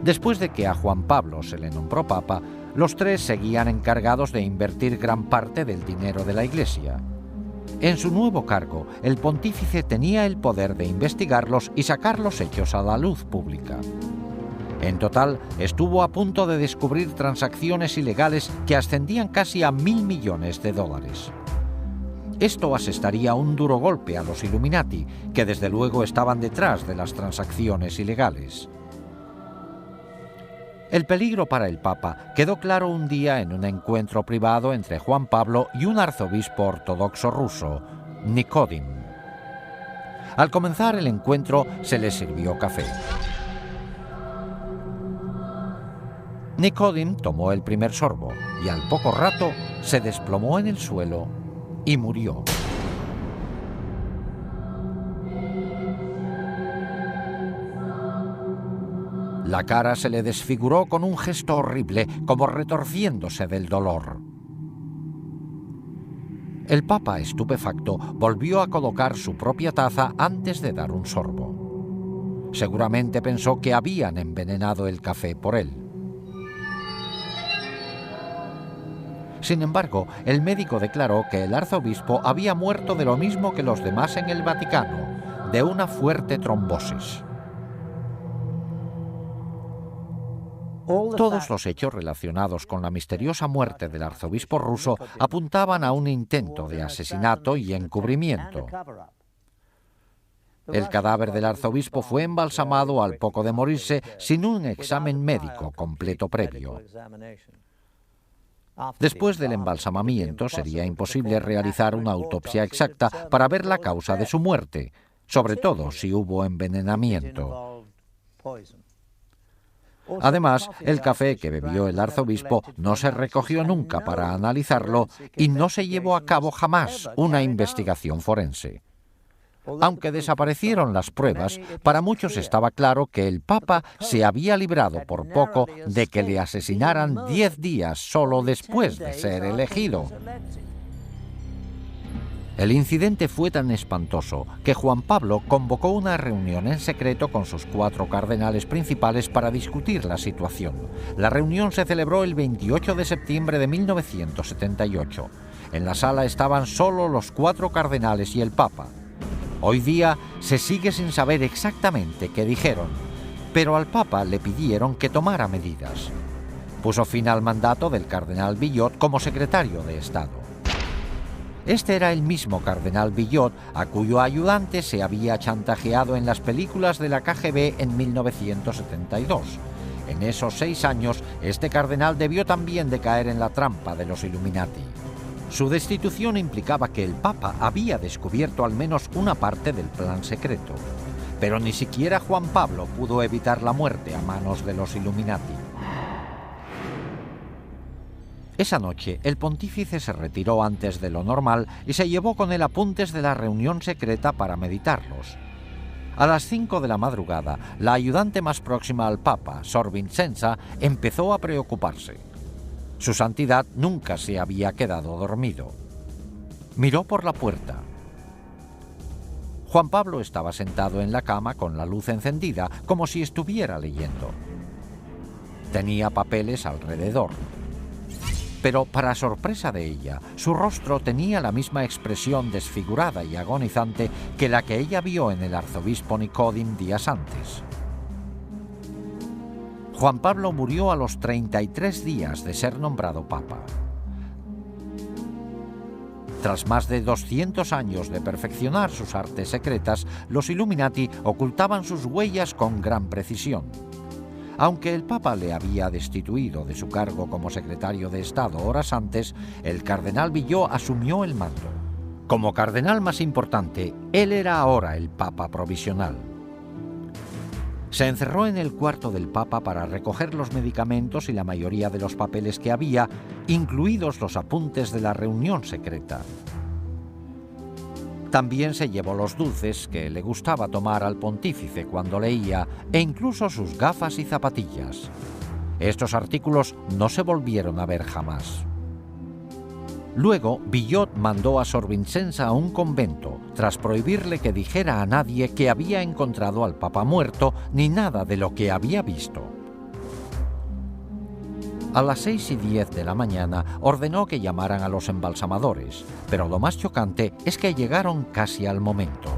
Después de que a Juan Pablo se le nombró papa, los 3 seguían encargados de invertir gran parte del dinero de la Iglesia. En su nuevo cargo, el pontífice tenía el poder de investigarlos y sacar los hechos a la luz pública. En total, estuvo a punto de descubrir transacciones ilegales que ascendían casi a 1.000 millones de dólares. Esto asestaría un duro golpe a los Illuminati, que desde luego estaban detrás de las transacciones ilegales. El peligro para el Papa quedó claro un día en un encuentro privado entre Juan Pablo y un arzobispo ortodoxo ruso, Nikodim. Al comenzar el encuentro se le sirvió café. Nikodim tomó el primer sorbo y al poco rato se desplomó en el suelo y murió. La cara se le desfiguró con un gesto horrible, como retorciéndose del dolor. El Papa, estupefacto, volvió a colocar su propia taza antes de dar un sorbo. Seguramente pensó que habían envenenado el café por él. Sin embargo, el médico declaró que el arzobispo había muerto de lo mismo que los demás en el Vaticano, de una fuerte trombosis. Todos los hechos relacionados con la misteriosa muerte del arzobispo ruso apuntaban a un intento de asesinato y encubrimiento. El cadáver del arzobispo fue embalsamado al poco de morirse sin un examen médico completo previo. Después del embalsamamiento sería imposible realizar una autopsia exacta para ver la causa de su muerte, sobre todo si hubo envenenamiento. Además, el café que bebió el arzobispo no se recogió nunca para analizarlo y no se llevó a cabo jamás una investigación forense. Aunque desaparecieron las pruebas, para muchos estaba claro que el Papa se había librado por poco de que le asesinaran 10 días solo después de ser elegido. El incidente fue tan espantoso que Juan Pablo convocó una reunión en secreto con sus 4 cardenales principales para discutir la situación. La reunión se celebró el 28 de septiembre de 1978. En la sala estaban solo los 4 cardenales y el Papa. Hoy día se sigue sin saber exactamente qué dijeron, pero al Papa le pidieron que tomara medidas. Puso fin al mandato del cardenal Billot como secretario de Estado. Este era el mismo cardenal Billot a cuyo ayudante se había chantajeado en las películas de la KGB en 1972. En esos 6 años, este cardenal debió también de caer en la trampa de los Illuminati. Su destitución implicaba que el Papa había descubierto al menos una parte del plan secreto. Pero ni siquiera Juan Pablo pudo evitar la muerte a manos de los Illuminati. Esa noche, el pontífice se retiró antes de lo normal y se llevó con él apuntes de la reunión secreta para meditarlos. A las 5 de la madrugada, la ayudante más próxima al Papa, Sor Vincenza, empezó a preocuparse. Su santidad nunca se había quedado dormido. Miró por la puerta. Juan Pablo estaba sentado en la cama con la luz encendida, como si estuviera leyendo. Tenía papeles alrededor. Pero, para sorpresa de ella, su rostro tenía la misma expresión desfigurada y agonizante que la que ella vio en el arzobispo Nicodim días antes. Juan Pablo murió a los 33 días de ser nombrado Papa. Tras más de 200 años de perfeccionar sus artes secretas, los Illuminati ocultaban sus huellas con gran precisión. Aunque el Papa le había destituido de su cargo como secretario de Estado horas antes, el cardenal Billot asumió el mando. Como cardenal más importante, él era ahora el Papa provisional. Se encerró en el cuarto del Papa para recoger los medicamentos y la mayoría de los papeles que había, incluidos los apuntes de la reunión secreta. También se llevó los dulces que le gustaba tomar al pontífice cuando leía, e incluso sus gafas y zapatillas. Estos artículos no se volvieron a ver jamás. Luego, Billot mandó a Sor Vincenza a un convento, tras prohibirle que dijera a nadie que había encontrado al Papa muerto ni nada de lo que había visto. A las 6:10 de la mañana ordenó que llamaran a los embalsamadores, pero lo más chocante es que llegaron casi al momento.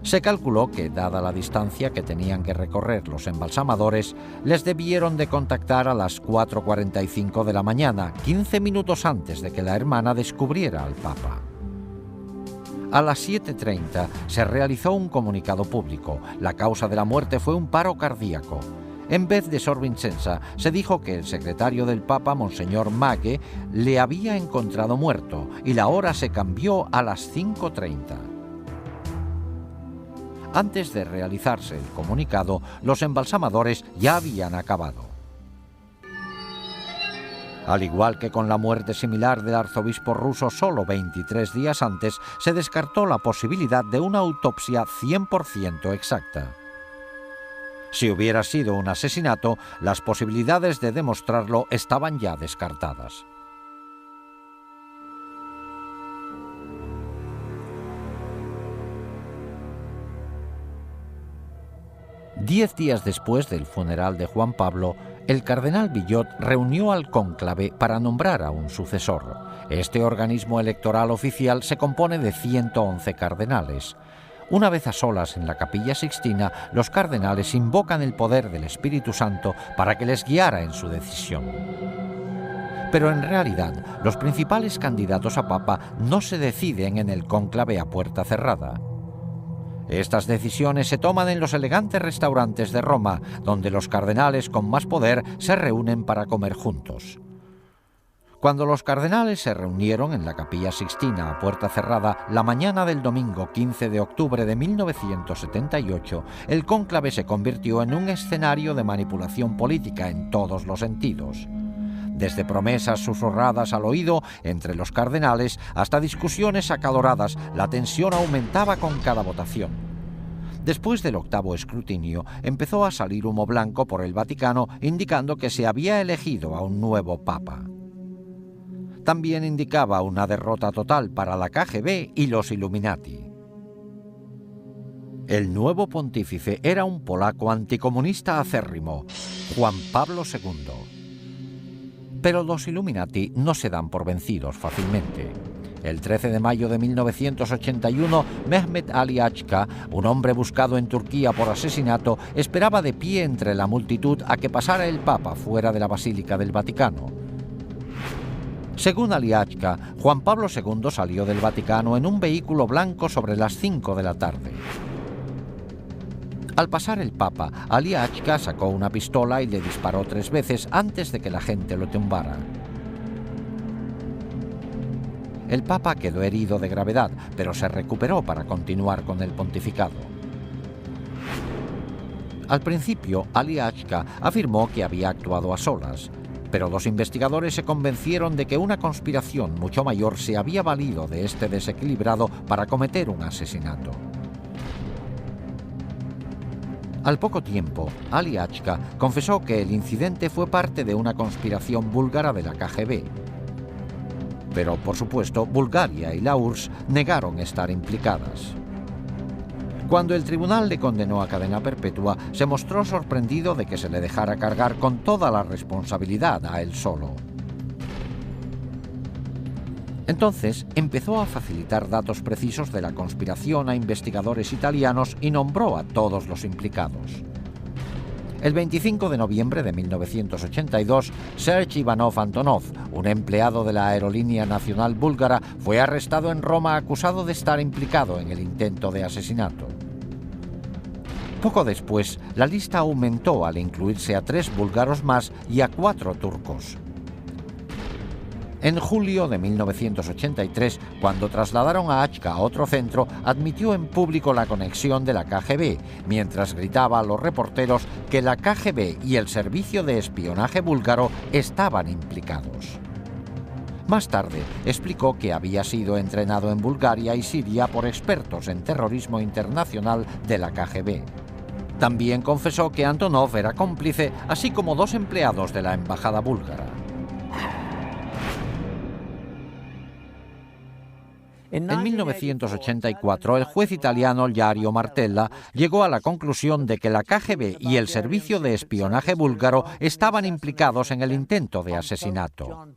Se calculó que, dada la distancia que tenían que recorrer los embalsamadores, les debieron de contactar a las 4:45 de la mañana, 15 minutos antes de que la hermana descubriera al Papa. A las 7:30 se realizó un comunicado público. La causa de la muerte fue un paro cardíaco. En vez de Sor Vincenza, se dijo que el secretario del Papa, Monseñor Maghe, le había encontrado muerto y la hora se cambió a las 5:30. Antes de realizarse el comunicado, los embalsamadores ya habían acabado. Al igual que con la muerte similar del arzobispo ruso solo 23 días antes, se descartó la posibilidad de una autopsia 100% exacta. Si hubiera sido un asesinato, las posibilidades de demostrarlo estaban ya descartadas. Diez días después del funeral de Juan Pablo, el cardenal Billot reunió al cónclave para nombrar a un sucesor. Este organismo electoral oficial se compone de 111 cardenales. Una vez a solas en la Capilla Sixtina, los cardenales invocan el poder del Espíritu Santo para que les guiara en su decisión. Pero en realidad, los principales candidatos a papa no se deciden en el cónclave a puerta cerrada. Estas decisiones se toman en los elegantes restaurantes de Roma, donde los cardenales con más poder se reúnen para comer juntos. Cuando los cardenales se reunieron en la Capilla Sixtina a puerta cerrada la mañana del domingo 15 de octubre de 1978, el cónclave se convirtió en un escenario de manipulación política en todos los sentidos. Desde promesas susurradas al oído entre los cardenales hasta discusiones acaloradas, la tensión aumentaba con cada votación. Después del octavo escrutinio, empezó a salir humo blanco por el Vaticano indicando que se había elegido a un nuevo papa. También indicaba una derrota total para la KGB y los Illuminati. El nuevo pontífice era un polaco anticomunista acérrimo, Juan Pablo II. Pero los Illuminati no se dan por vencidos fácilmente. El 13 de mayo de 1981, Mehmet Ali Achka, un hombre buscado en Turquía por asesinato, esperaba de pie entre la multitud a que pasara el Papa fuera de la Basílica del Vaticano. Según Ali Achka, Juan Pablo II salió del Vaticano en un vehículo blanco sobre las 5 de la tarde. Al pasar el Papa, Ali Achka sacó una pistola y le disparó 3 veces antes de que la gente lo tumbara. El Papa quedó herido de gravedad, pero se recuperó para continuar con el pontificado. Al principio, Ali Achka afirmó que había actuado a solas, pero los investigadores se convencieron de que una conspiración mucho mayor se había valido de este desequilibrado para cometer un asesinato. Al poco tiempo, Ali Achka confesó que el incidente fue parte de una conspiración búlgara de la KGB. Pero, por supuesto, Bulgaria y la URSS negaron estar implicadas. Cuando el tribunal le condenó a cadena perpetua, se mostró sorprendido de que se le dejara cargar con toda la responsabilidad a él solo. Entonces empezó a facilitar datos precisos de la conspiración a investigadores italianos y nombró a todos los implicados. El 25 de noviembre de 1982, Serge Ivanov Antonov, un empleado de la Aerolínea Nacional Búlgara, fue arrestado en Roma acusado de estar implicado en el intento de asesinato. Poco después, la lista aumentó al incluirse a 3 búlgaros más y a 4 turcos. En julio de 1983, cuando trasladaron a Achka a otro centro, admitió en público la conexión de la KGB, mientras gritaba a los reporteros que la KGB y el servicio de espionaje búlgaro estaban implicados. Más tarde, explicó que había sido entrenado en Bulgaria y Siria por expertos en terrorismo internacional de la KGB. También confesó que Antonov era cómplice, así como 2 empleados de la embajada búlgara. En 1984, el juez italiano Dario Martella llegó a la conclusión de que la KGB y el servicio de espionaje búlgaro estaban implicados en el intento de asesinato.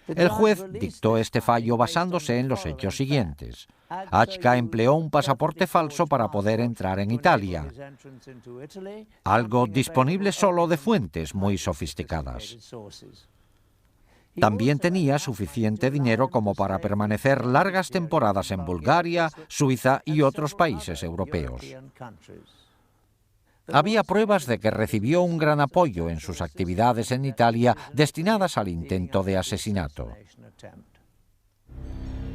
El juez dictó este fallo basándose en los hechos siguientes. Achka empleó un pasaporte falso para poder entrar en Italia, algo disponible solo de fuentes muy sofisticadas. También tenía suficiente dinero como para permanecer largas temporadas en Bulgaria, Suiza y otros países europeos. Había pruebas de que recibió un gran apoyo en sus actividades en Italia destinadas al intento de asesinato.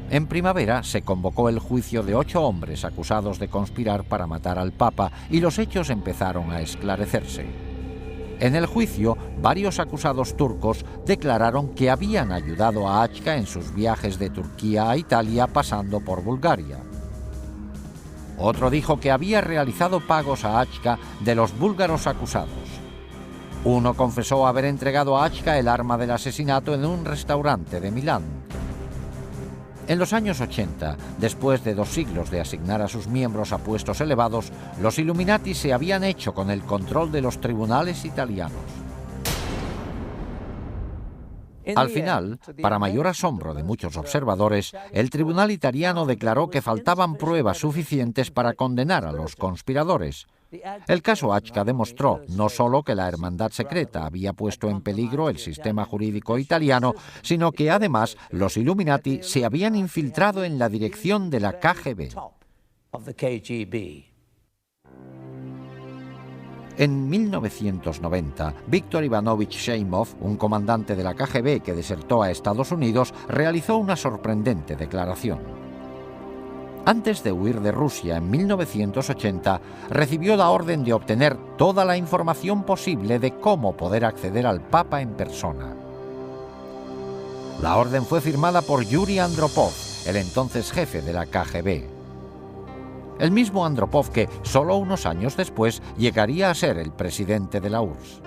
En primavera se convocó el juicio de 8 hombres acusados de conspirar para matar al Papa y los hechos empezaron a esclarecerse. En el juicio, varios acusados turcos declararon que habían ayudado a Achka en sus viajes de Turquía a Italia pasando por Bulgaria. Otro dijo que había realizado pagos a Achka de los búlgaros acusados. Uno confesó haber entregado a Achka el arma del asesinato en un restaurante de Milán. En los años 80, después de 2 siglos de asignar a sus miembros a puestos elevados, los Illuminati se habían hecho con el control de los tribunales italianos. Al final, para mayor asombro de muchos observadores, el tribunal italiano declaró que faltaban pruebas suficientes para condenar a los conspiradores. El caso Achca demostró no solo que la hermandad secreta había puesto en peligro el sistema jurídico italiano, sino que además los Illuminati se habían infiltrado en la dirección de la KGB. En 1990, Víctor Ivanovich Sheimov, un comandante de la KGB que desertó a Estados Unidos, realizó una sorprendente declaración. Antes de huir de Rusia en 1980, recibió la orden de obtener toda la información posible de cómo poder acceder al Papa en persona. La orden fue firmada por Yuri Andropov, el entonces jefe de la KGB. El mismo Andropov que, solo unos años después, llegaría a ser el presidente de la URSS.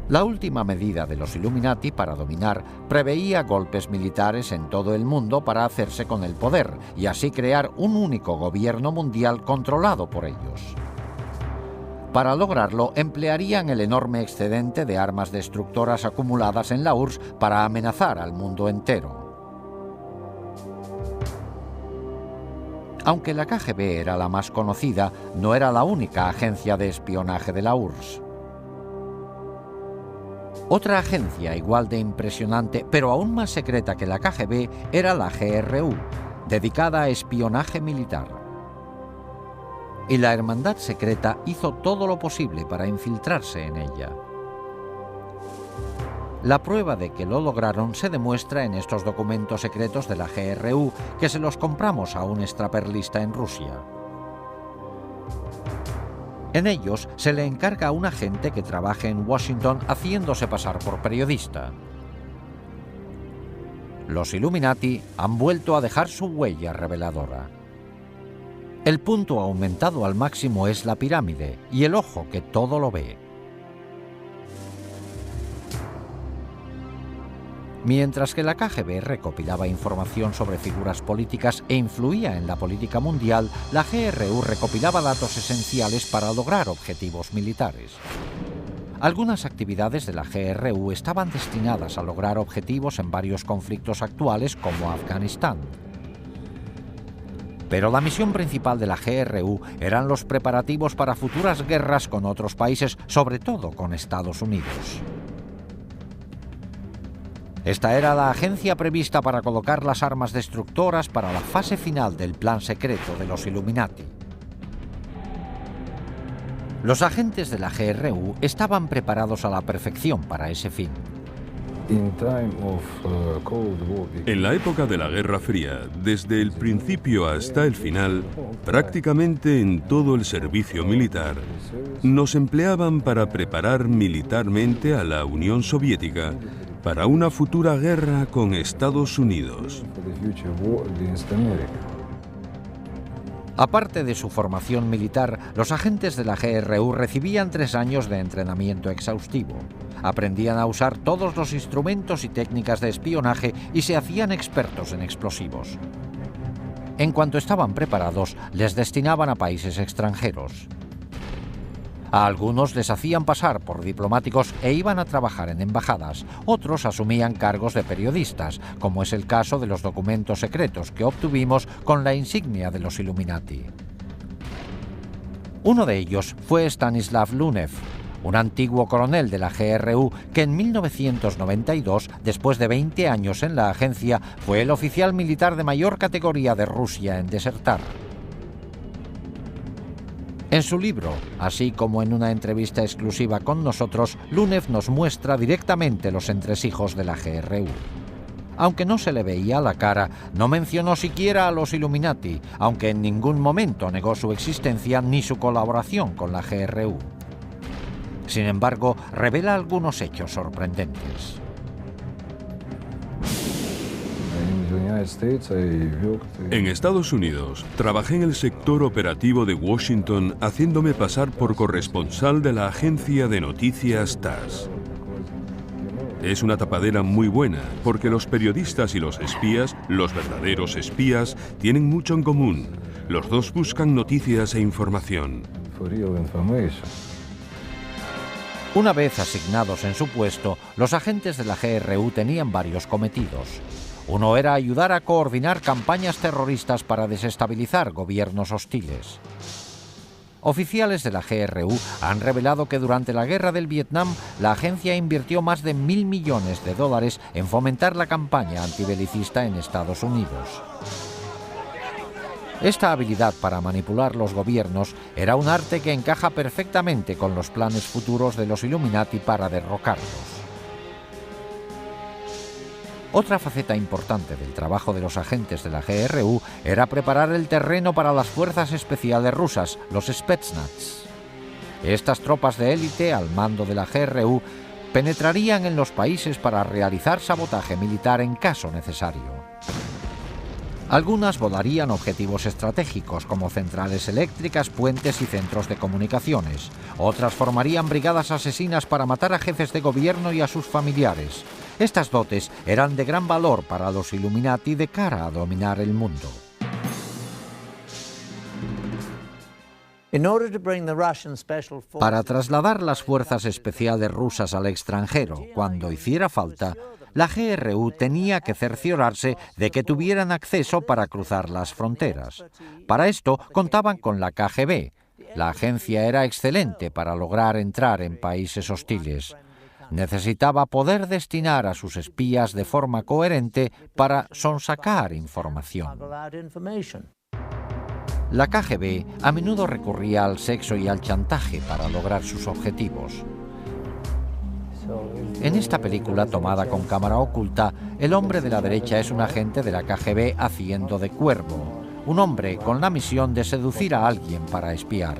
La última medida de los Illuminati para dominar preveía golpes militares en todo el mundo para hacerse con el poder y así crear un único gobierno mundial controlado por ellos. Para lograrlo, emplearían el enorme excedente de armas destructoras acumuladas en la URSS para amenazar al mundo entero. Aunque la KGB era la más conocida, no era la única agencia de espionaje de la URSS. Otra agencia igual de impresionante, pero aún más secreta que la KGB, era la GRU, dedicada a espionaje militar. Y la hermandad secreta hizo todo lo posible para infiltrarse en ella. La prueba de que lo lograron se demuestra en estos documentos secretos de la GRU, que se los compramos a un extraperlista en Rusia. En ellos se le encarga a un agente que trabaje en Washington haciéndose pasar por periodista. Los Illuminati han vuelto a dejar su huella reveladora. El punto aumentado al máximo es la pirámide y el ojo que todo lo ve. Mientras que la KGB recopilaba información sobre figuras políticas e influía en la política mundial, la GRU recopilaba datos esenciales para lograr objetivos militares. Algunas actividades de la GRU estaban destinadas a lograr objetivos en varios conflictos actuales como Afganistán. Pero la misión principal de la GRU eran los preparativos para futuras guerras con otros países, sobre todo con Estados Unidos. Esta era la agencia prevista para colocar las armas destructoras para la fase final del plan secreto de los Illuminati. Los agentes de la GRU estaban preparados a la perfección para ese fin. En la época de la Guerra Fría, desde el principio hasta el final, prácticamente en todo el servicio militar, nos empleaban para preparar militarmente a la Unión Soviética para una futura guerra con Estados Unidos. Aparte de su formación militar, los agentes de la GRU recibían 3 años de entrenamiento exhaustivo. Aprendían a usar todos los instrumentos y técnicas de espionaje y se hacían expertos en explosivos. En cuanto estaban preparados, les destinaban a países extranjeros. A algunos les hacían pasar por diplomáticos e iban a trabajar en embajadas. Otros asumían cargos de periodistas, como es el caso de los documentos secretos que obtuvimos con la insignia de los Illuminati. Uno de ellos fue Stanislav Lunev, un antiguo coronel de la GRU que en 1992, después de 20 años en la agencia, fue el oficial militar de mayor categoría de Rusia en desertar. En su libro, así como en una entrevista exclusiva con nosotros, Lunev nos muestra directamente los entresijos de la GRU. Aunque no se le veía la cara, no mencionó siquiera a los Illuminati, aunque en ningún momento negó su existencia ni su colaboración con la GRU. Sin embargo, revela algunos hechos sorprendentes. En Estados Unidos, trabajé en el sector operativo de Washington haciéndome pasar por corresponsal de la agencia de noticias TASS. Es una tapadera muy buena, porque los periodistas y los espías, los verdaderos espías, tienen mucho en común. Los dos buscan noticias e información. Una vez asignados en su puesto, los agentes de la GRU tenían varios cometidos. Uno era ayudar a coordinar campañas terroristas para desestabilizar gobiernos hostiles. Oficiales de la GRU han revelado que durante la guerra del Vietnam, la agencia invirtió más de $1.000 millones en fomentar la campaña antibelicista en Estados Unidos. Esta habilidad para manipular los gobiernos era un arte que encaja perfectamente con los planes futuros de los Illuminati para derrocarlos. Otra faceta importante del trabajo de los agentes de la GRU era preparar el terreno para las fuerzas especiales rusas, los Spetsnaz. Estas tropas de élite al mando de la GRU penetrarían en los países para realizar sabotaje militar en caso necesario. Algunas volarían objetivos estratégicos como centrales eléctricas, puentes y centros de comunicaciones. Otras formarían brigadas asesinas para matar a jefes de gobierno y a sus familiares. Estas dotes eran de gran valor para los Illuminati de cara a dominar el mundo. Para trasladar las fuerzas especiales rusas al extranjero cuando hiciera falta, la GRU tenía que cerciorarse de que tuvieran acceso para cruzar las fronteras. Para esto contaban con la KGB. La agencia era excelente para lograr entrar en países hostiles. Necesitaba poder destinar a sus espías de forma coherente para sonsacar información. La KGB a menudo recurría al sexo y al chantaje para lograr sus objetivos. En esta película, tomada con cámara oculta, el hombre de la derecha es un agente de la KGB haciendo de cuervo, un hombre con la misión de seducir a alguien para espiar.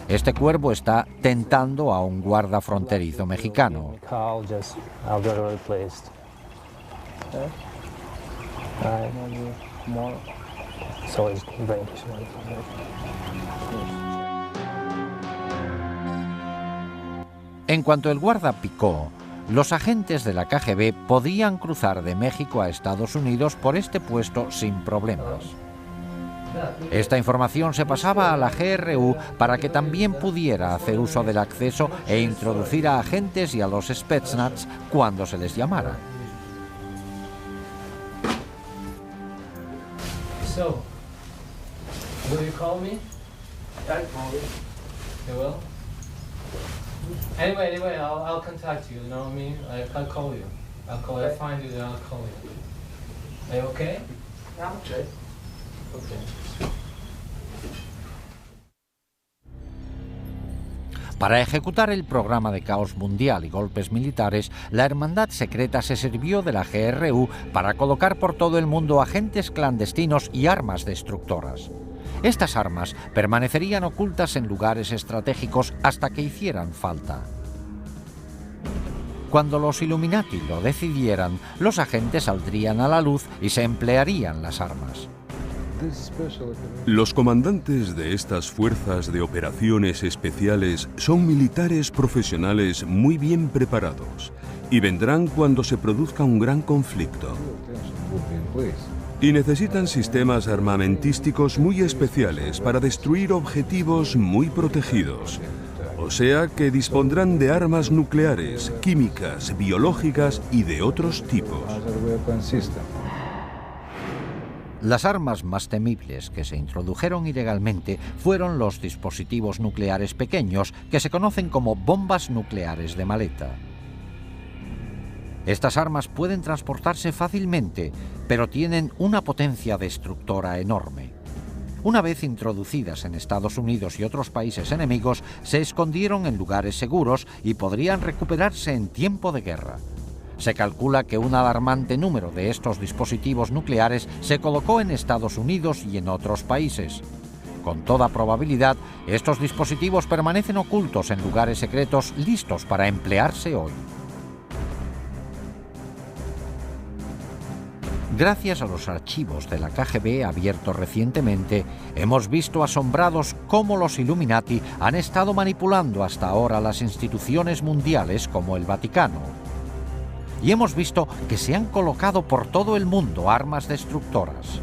Este cuervo está tentando a un guarda fronterizo mexicano. En cuanto el guarda picó, los agentes de la KGB podían cruzar de México a Estados Unidos por este puesto sin problemas. Esta información se pasaba a la GRU para que también pudiera hacer uso del acceso e introducir a agentes y a los Spetsnaz cuando se les llamara. So, will you call me? I'll call you. You will? Anyway, I'll contact you, you know what I mean? I'll call you. I'll find you, then I'll call you. Are you okay? Yeah, I'm okay. Okay. Para ejecutar el programa de caos mundial y golpes militares, la Hermandad Secreta se sirvió de la GRU para colocar por todo el mundo agentes clandestinos y armas destructoras. Estas armas permanecerían ocultas en lugares estratégicos hasta que hicieran falta. Cuando los Illuminati lo decidieran, los agentes saldrían a la luz y se emplearían las armas. Los comandantes de estas fuerzas de operaciones especiales son militares profesionales muy bien preparados y vendrán cuando se produzca un gran conflicto. Y necesitan sistemas armamentísticos muy especiales para destruir objetivos muy protegidos. O sea que dispondrán de armas nucleares, químicas, biológicas y de otros tipos. Las armas más temibles que se introdujeron ilegalmente fueron los dispositivos nucleares pequeños que se conocen como bombas nucleares de maleta. Estas armas pueden transportarse fácilmente, pero tienen una potencia destructora enorme. Una vez introducidas en Estados Unidos y otros países enemigos, se escondieron en lugares seguros y podrían recuperarse en tiempo de guerra. Se calcula que un alarmante número de estos dispositivos nucleares se colocó en Estados Unidos y en otros países. Con toda probabilidad, estos dispositivos permanecen ocultos en lugares secretos listos para emplearse hoy. Gracias a los archivos de la KGB abiertos recientemente, hemos visto asombrados cómo los Illuminati han estado manipulando hasta ahora las instituciones mundiales como el Vaticano. Y hemos visto que se han colocado por todo el mundo armas destructoras.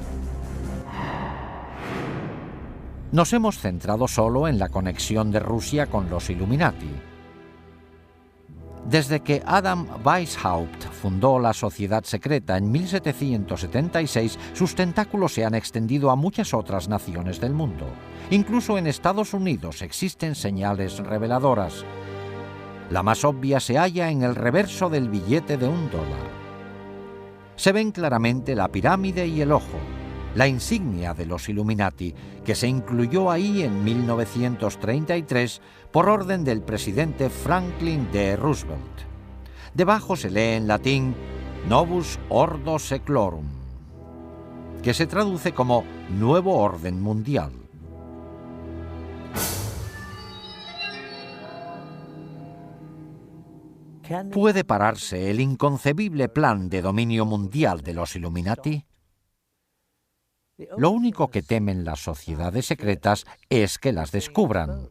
Nos hemos centrado solo en la conexión de Rusia con los Illuminati. Desde que Adam Weishaupt fundó la sociedad secreta en 1776, sus tentáculos se han extendido a muchas otras naciones del mundo. Incluso en Estados Unidos existen señales reveladoras. La más obvia se halla en el reverso del billete de $1. Se ven claramente la pirámide y el ojo, la insignia de los Illuminati, que se incluyó ahí en 1933 por orden del presidente Franklin D. Roosevelt. Debajo se lee en latín Novus Ordo Seclorum, que se traduce como Nuevo Orden Mundial. ¿Puede pararse el inconcebible plan de dominio mundial de los Illuminati? Lo único que temen las sociedades secretas es que las descubran.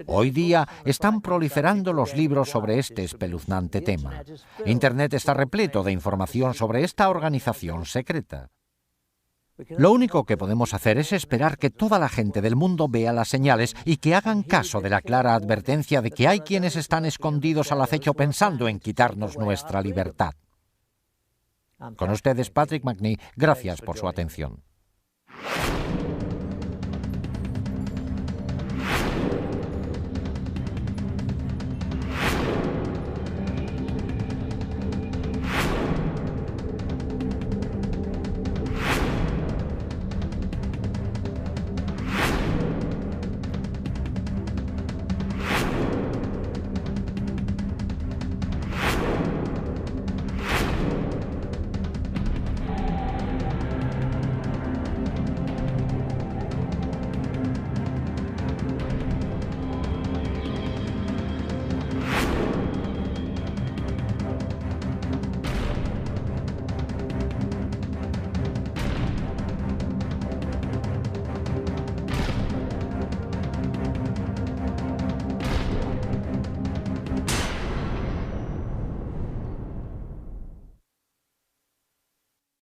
Hoy día están proliferando los libros sobre este espeluznante tema. Internet está repleto de información sobre esta organización secreta. Lo único que podemos hacer es esperar que toda la gente del mundo vea las señales y que hagan caso de la clara advertencia de que hay quienes están escondidos al acecho pensando en quitarnos nuestra libertad. Con ustedes, Patrick Macnee, gracias por su atención.